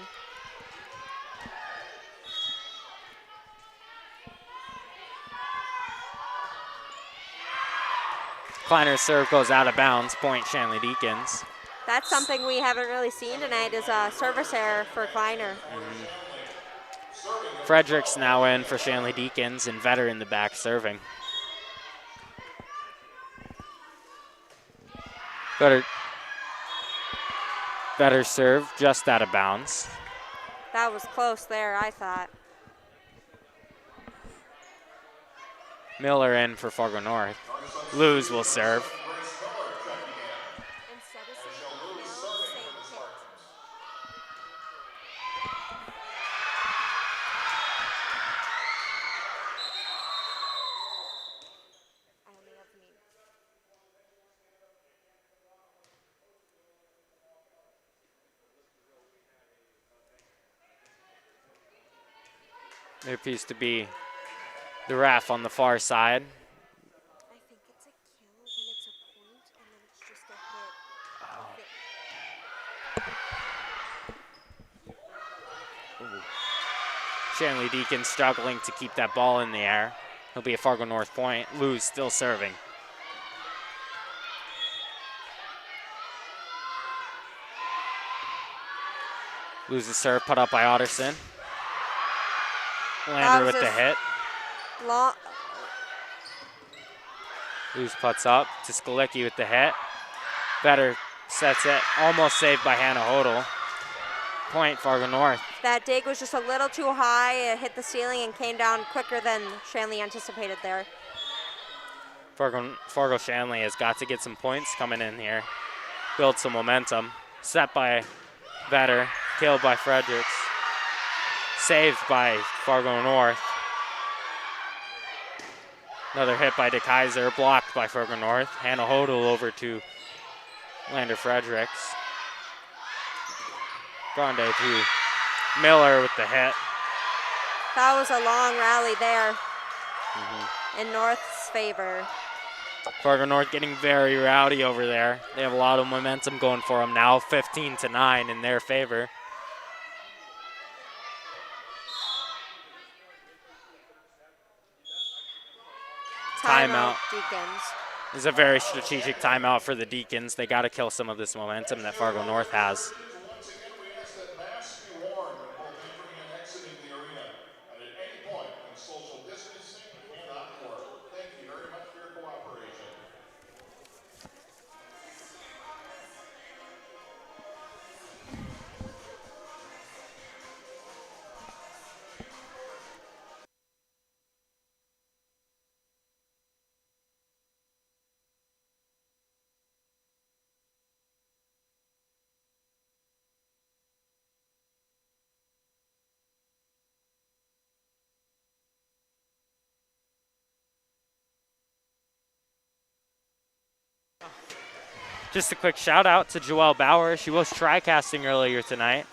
Kleiner's serve goes out of bounds. Point Shanley Deacons. That's something we haven't really seen tonight is a service error for Kleiner. Fredericks now in for Shanley Deacons and Vetter in the back serving. Vetter serve just out of bounds. That was close there, I thought. Miller in for Fargo North. Luz will serve. There appears to be the ref on the far side. I think it's a kill when it's a point and then it's just a hit. Shanley Deacons struggling to keep that ball in the air. It'll be a Fargo North point. Luz still serving. Luz's serve put up by Otterson. Lander with the hit. Luz puts up to Skolicki with the hit. Vetter sets it. Almost saved by Hannah Hodel. Point Fargo North. That dig was just a little too high. It hit the ceiling and came down quicker than Shanley anticipated there. Fargo Shanley has got to get some points coming in here. Build some momentum. Set by Vetter. Killed by Fredericks. Saved by Fargo North. Another hit by De Kaiser. Blocked by Fargo North. Hannah Hodel over to Lander Fredericks. Grande to Miller with the hit. That was a long rally there in North's favor. Fargo North getting very rowdy over there. They have a lot of momentum going for them now. 15-9 in their favor. Timeout. Deacons. This is a very strategic timeout for the Deacons. They got to kill some of this momentum that Fargo North has. Once again, we ask that masks be worn when both entering and exiting the arena. And at any point when social distancing cannot work. Thank you very much for your cooperation. Just a quick shout out to Joelle Bauer. She was tri-casting earlier tonight.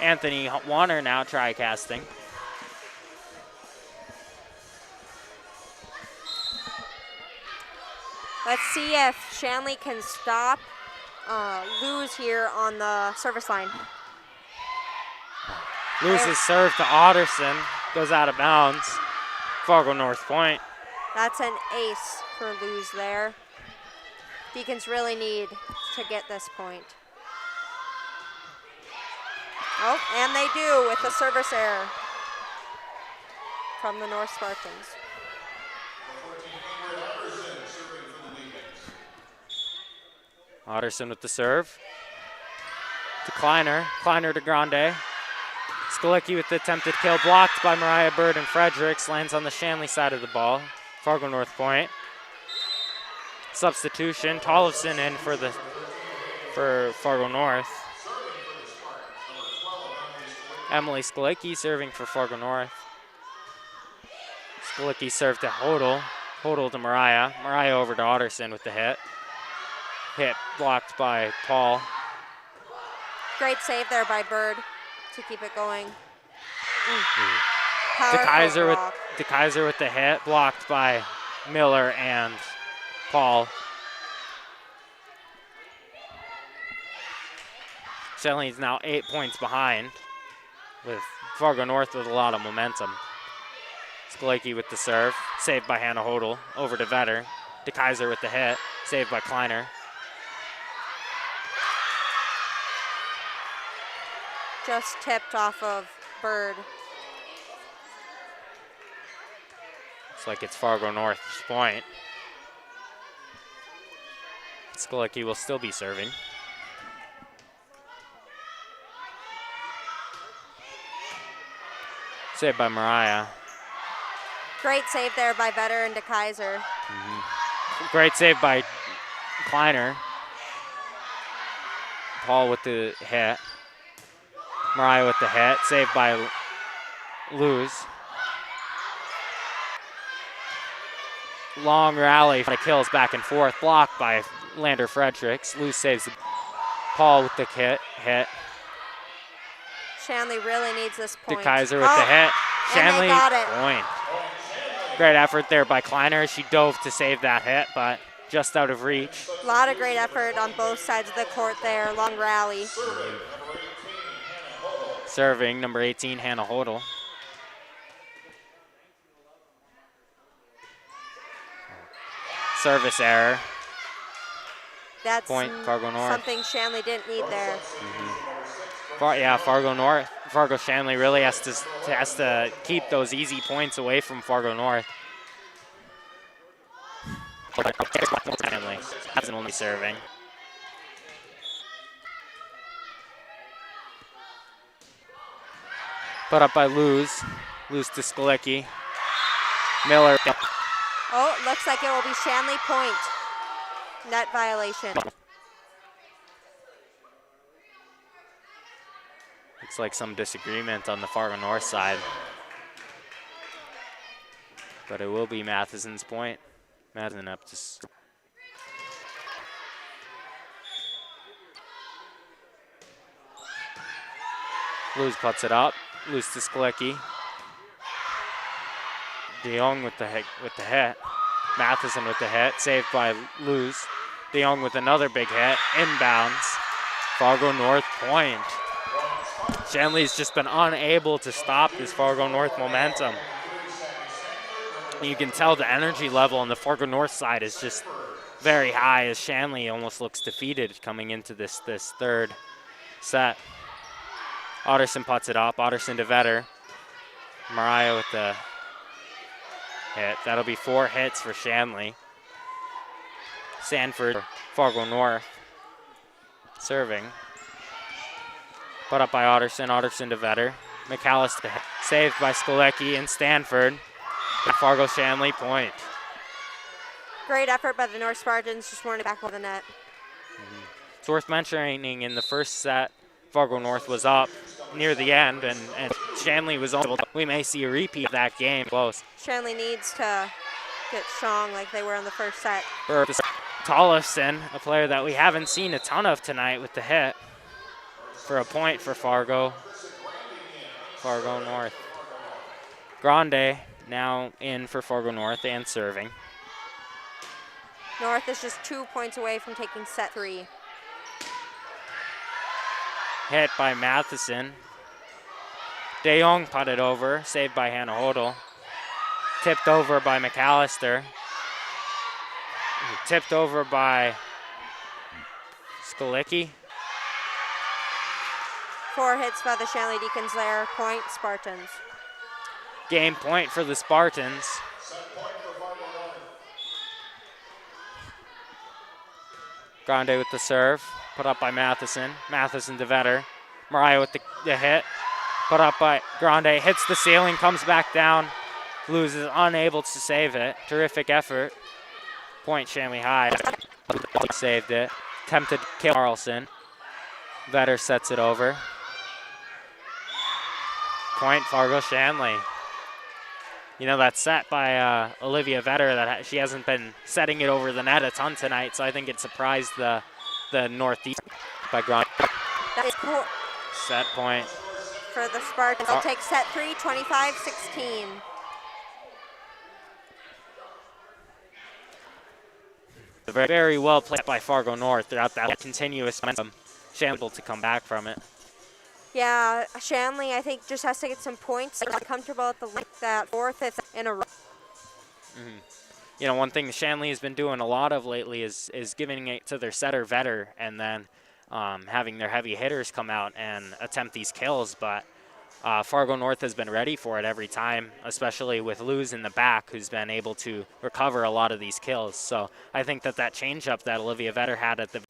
Anthony Warner now tri-casting. Let's see if Shanley can stop Luz here on the service line. Loses serve to Otterson. Goes out of bounds. Fargo North point. That's an ace for Luz there. Deacons really need to get this point. Oh, and they do with the service error from the North Spartans. Otterson with the serve. To Kleiner. Kleiner to Grande. Skolecki with the attempted kill, blocked by Mariah Bird and Fredericks. Lands on the Shanley side of the ball. Fargo North point. Substitution. Tollefson in for Fargo North. Emily Skolecki serving for Fargo North. Skolecki served to Hodel. Hodel to Mariah. Mariah over to Otterson with the hit. Hit blocked by Paul. Great save there by Bird to keep it going. DeKaiser with the hit, blocked by Miller and Paul. Shanley's now 8 points behind, with Fargo North with a lot of momentum. Skolecki with the serve, saved by Hannah Hodel, over to Vetter. DeKaiser with the hit, saved by Kleiner. Just tipped off of Bird. Looks like it's Fargo North's point. Skolecki will still be serving. Saved by Mariah. Great save there by Vetter and DeKaiser. Great save by Kleiner. Paul with the hit. Mariah with the hit, saved by Luz. Long rally for the kills back and forth, blocked by Lander Fredericks. Luz saves Paul with the hit. Shanley really needs this point. DeKaiser with the hit. Shanley got it. point. Great effort there by Kleiner. She dove to save that hit, but just out of reach. A lot of great effort on both sides of the court there. Long rally. Serving, number 18, Hannah Hodel. Service error. That's point, Fargo North. something Shanley didn't need there. Fargo North. Fargo Shanley really has to keep those easy points away from Fargo North. Shanley hasn't only serving. Put up by Luz. Luz to Skolecki. Miller. Oh, looks like it will be Shanley point. Net violation. Looks like some disagreement on the Fargo North side. But it will be Matheson's point. Matheson up to... Luz puts it up. Luz to Skolecki. De Jong with the hit. Matheson with the hit. Saved by Luz. De Jong with another big hit. Inbounds. Fargo North point. Shanley's just been unable to stop this Fargo North momentum. You can tell the energy level on the Fargo North side is just very high, as Shanley almost looks defeated coming into this third set. Otterson puts it up. Otterson to Vetter. Mariah with the hit. That'll be 4 hits for Shanley. Sanford, Fargo North. Serving. Put up by Otterson. Otterson to Vetter. McAllister saved by Skolecki and Stanford. Fargo Shanley point. Great effort by the North Spartans, just weren't back of the net. It's worth mentioning in the first set, Fargo North was up near the end, and Shanley was able to. We may see a repeat of that game close. Shanley needs to get strong like they were in the first set. Tollefson, a player that we haven't seen a ton of tonight with the hit for a point for Fargo North. Grande now in for Fargo North and serving. North is just 2 points away from taking set 3. Hit by Matheson. De Jong putted over, saved by Hannah Hodel. Tipped over by McAllister. Tipped over by Skolicki. 4 hits by the Shanley Deacons there. Point, Spartans. Game point for the Spartans. Grande with the serve, put up by Matheson. Matheson to Vetter. Mariah with the hit, put up by Grande. Hits the ceiling, comes back down. Loses, unable to save it. Terrific effort. Point Shanley High. Saved it. Attempted kill Carlson. Vetter sets it over. Point Fargo Shanley. You know, that's set by Olivia Vetter. That she hasn't been setting it over the net a ton tonight, so I think it surprised the Northeast by Grande. That is cool Set point. for the Spartans. They'll take set 3, 25-16. Very, very well played by Fargo North throughout that continuous momentum. Shanley able to come back from it. Yeah, Shanley, I think, just has to get some points. They're comfortable at the that 4th, 5th in a row. You know, one thing Shanley has been doing a lot of lately is giving it to their setter Vetter and then having their heavy hitters come out and attempt these kills. But Fargo North has been ready for it every time, especially with Luz in the back, who's been able to recover a lot of these kills. So I think that changeup that Olivia Vetter had at the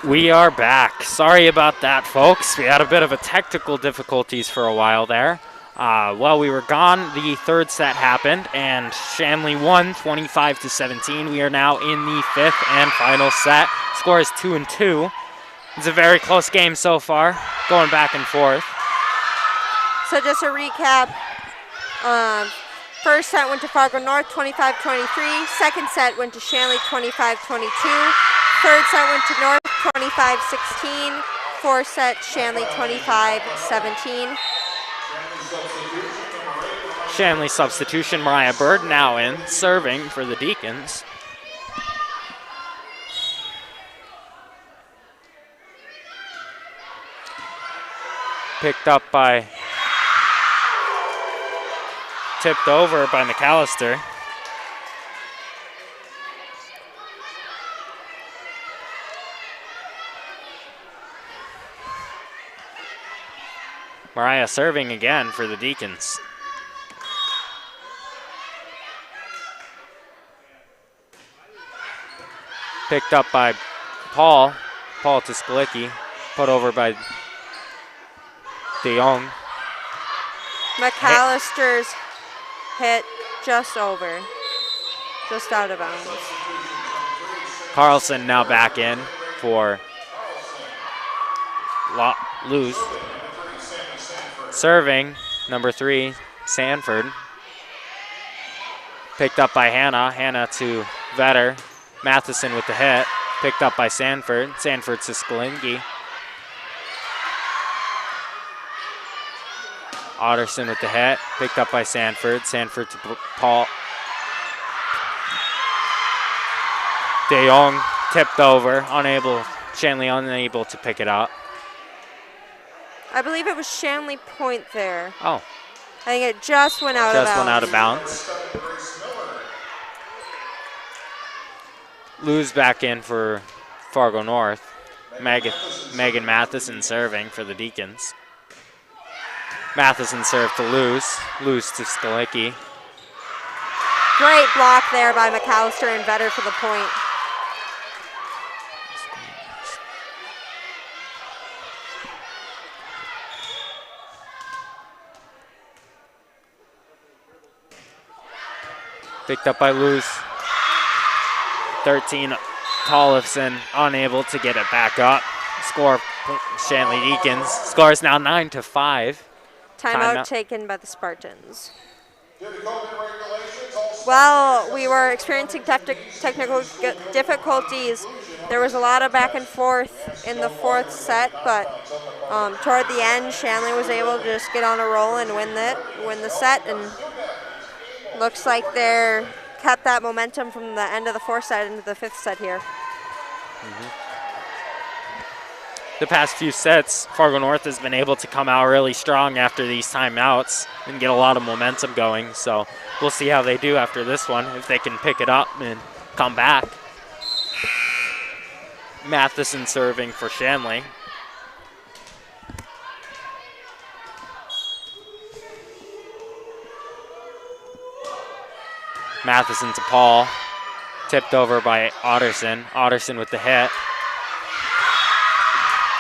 We are back. Sorry about that, folks. We had a bit of a technical difficulties for a while there. While we were gone, the third set happened, and Shanley won 25-17. We are now in the fifth and final set. Score is 2-2. It's a very close game so far, going back and forth. So just a recap. First set went to Fargo North, 25-23. Second set went to Shanley, 25-22. Third set went to North, 25-16. Fourth set, Shanley, 25-17. Shanley substitution, Mariah Bird now in, serving for the Deacons. Picked up by, tipped over by McAllister. Mariah serving again for the Deacons. Picked up by Paul to Skalicki, put over by De Jong. McAllister's hit just over, just out of bounds. Carlson now back in for Luz. Serving, number 3, Sanford. Picked up by Hannah. Hannah to Vetter. Matheson with the hit. Picked up by Sanford. Sanford to Skalingi. Otterson with the hit. Picked up by Sanford. Sanford to Paul. De Jong tipped over. Shanley unable to pick it up. I believe it was Shanley point there. Oh. I think it just went out of bounds. Just went out of bounds. Lose back in for Fargo North. Megan Matheson serving for the Deacons. Matheson served to Luz. Luz to Skalicki. Great block there by McAllister and Vetter for the point. Picked up by Luz. 13, Tollefson unable to get it back up. Score, Shanley Deacons. Score is now 9-5. Timeout taken by the Spartans. Well, we were experiencing technical difficulties. There was a lot of back and forth in the fourth set, but toward the end, Shanley was able to just get on a roll and win the set, and looks like they're kept that momentum from the end of the fourth set into the fifth set here. The past few sets, Fargo North has been able to come out really strong after these timeouts and get a lot of momentum going. So we'll see how they do after this one, if they can pick it up and come back. Matheson serving for Shanley. Matheson to Paul. Tipped over by Otterson. Otterson with the hit.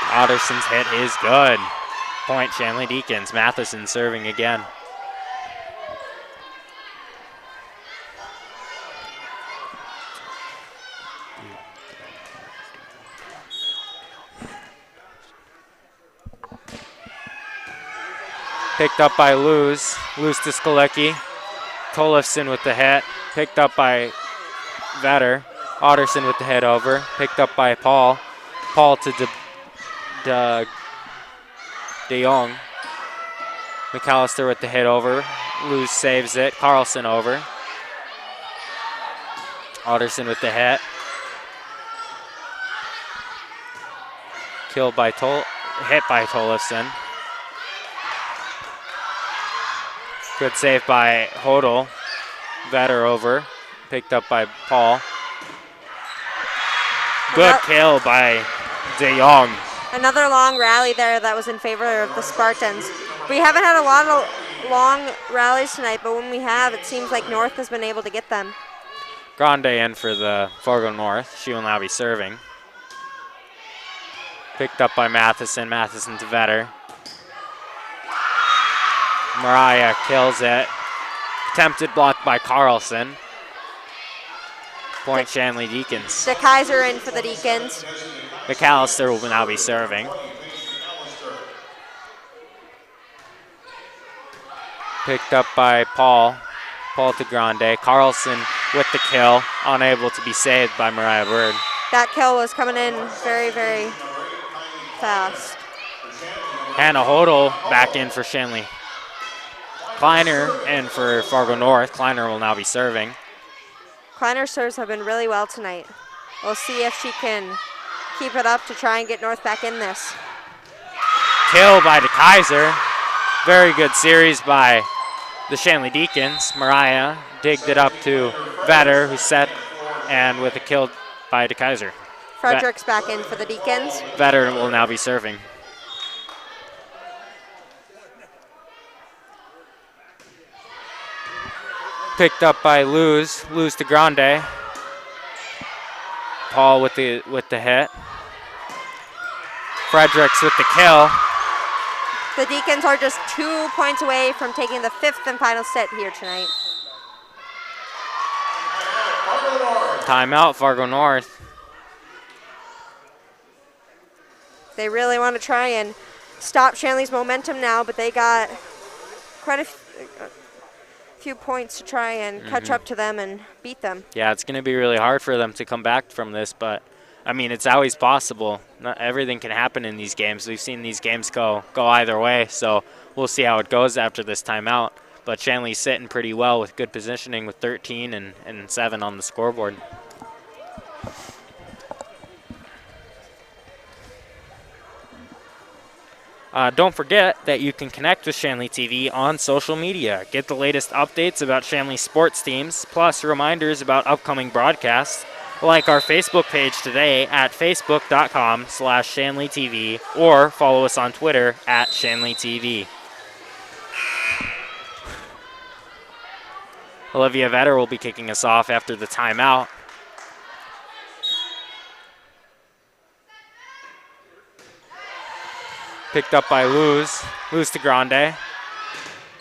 Otterson's hit is good. Point Shanley Deacons. Matheson serving again. Picked up by Luz. Luz to Skalecki. Tollefson with the hit. Picked up by Vetter. Otterson with the hit over. Picked up by Paul. Paul to De Jong. McAllister with the hit over. Luz saves it. Carlson over. Otterson with the hit. Hit by Tollefson. Good save by Hodel. Vetter over. Picked up by Paul. Good kill by De Jong. Another long rally there that was in favor of the Spartans. We haven't had a lot of long rallies tonight, but when we have, it seems like North has been able to get them. Grande in for the Fargo North. She will now be serving. Picked up by Matheson. Matheson to Vetter. Mariah kills it. Attempted block by Carlson. Point Shanley Deacons. DeKaiser in for the Deacons. McAllister will now be serving. Picked up by Paul. Paul to Grande. Carlson with the kill. Unable to be saved by Mariah Bird. That kill was coming in very, very fast. Hannah Hodel back in for Shanley. Kleiner in for Fargo North. Kleiner will now be serving. Kleiner's serves have been really well tonight. We'll see if she can keep it up to try and get North back in this. Kill by DeKaiser. Very good series by the Shanley Deacons. Mariah digged it up to Vetter, who set, and with a kill by DeKaiser. Frederick's back in for the Deacons. Vetter will now be serving. Picked up by Luz to Grande. Paul with the hit. Fredericks with the kill. The Deacons are just 2 points away from taking the 5th and final set here tonight. Timeout, Fargo North. They really want to try and stop Shanley's momentum now, but they got quite a few points to try and catch up to them and beat them. Yeah, it's going to be really hard for them to come back from this, but I mean, it's always possible. Not everything can happen in these games. We've seen these games go either way, so we'll see how it goes after this timeout. But Shanley's sitting pretty well with good positioning with 13 and 7 on the scoreboard. Don't forget that you can connect with Shanley TV on social media. Get the latest updates about Shanley sports teams, plus reminders about upcoming broadcasts. Like our Facebook page today at facebook.com/ShanleyTV or follow us on Twitter at ShanleyTV. Olivia Vetter will be kicking us off after the timeout. Picked up by Luz to Grande.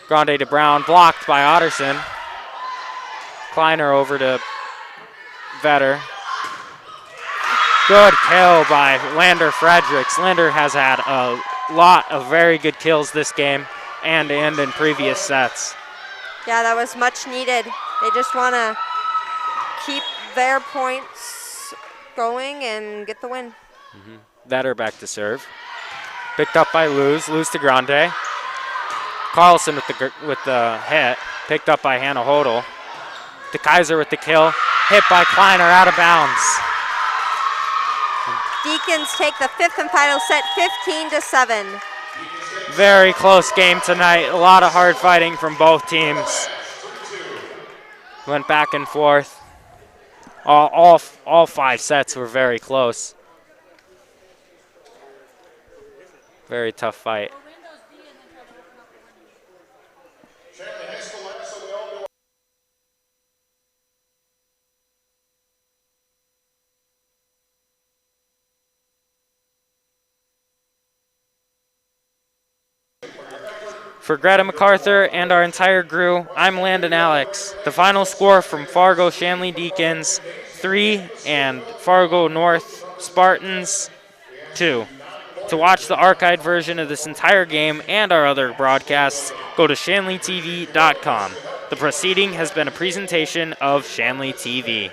Grande to Brown, blocked by Otterson. Kleiner over to Vetter. Good kill by Lander Fredericks. Lander has had a lot of very good kills this game and in previous sets. Yeah, that was much needed. They just want to keep their points going and get the win. Vetter back to serve. Picked up by Luz to Grande. Carlson with the hit. Picked up by Hannah Hodel. DeKaiser with the kill. Hit by Kleiner out of bounds. Deacons take the 5th and final set, 15-7. Very close game tonight. A lot of hard fighting from both teams. Went back and forth. All 5 sets were very close. Very tough fight. For Greta MacArthur and our entire crew, I'm Landon Alex. The final score from Fargo Shanley Deacons 3 and Fargo North Spartans 2. To watch the archived version of this entire game and our other broadcasts, go to ShanleyTV.com. The proceeding has been a presentation of Shanley TV.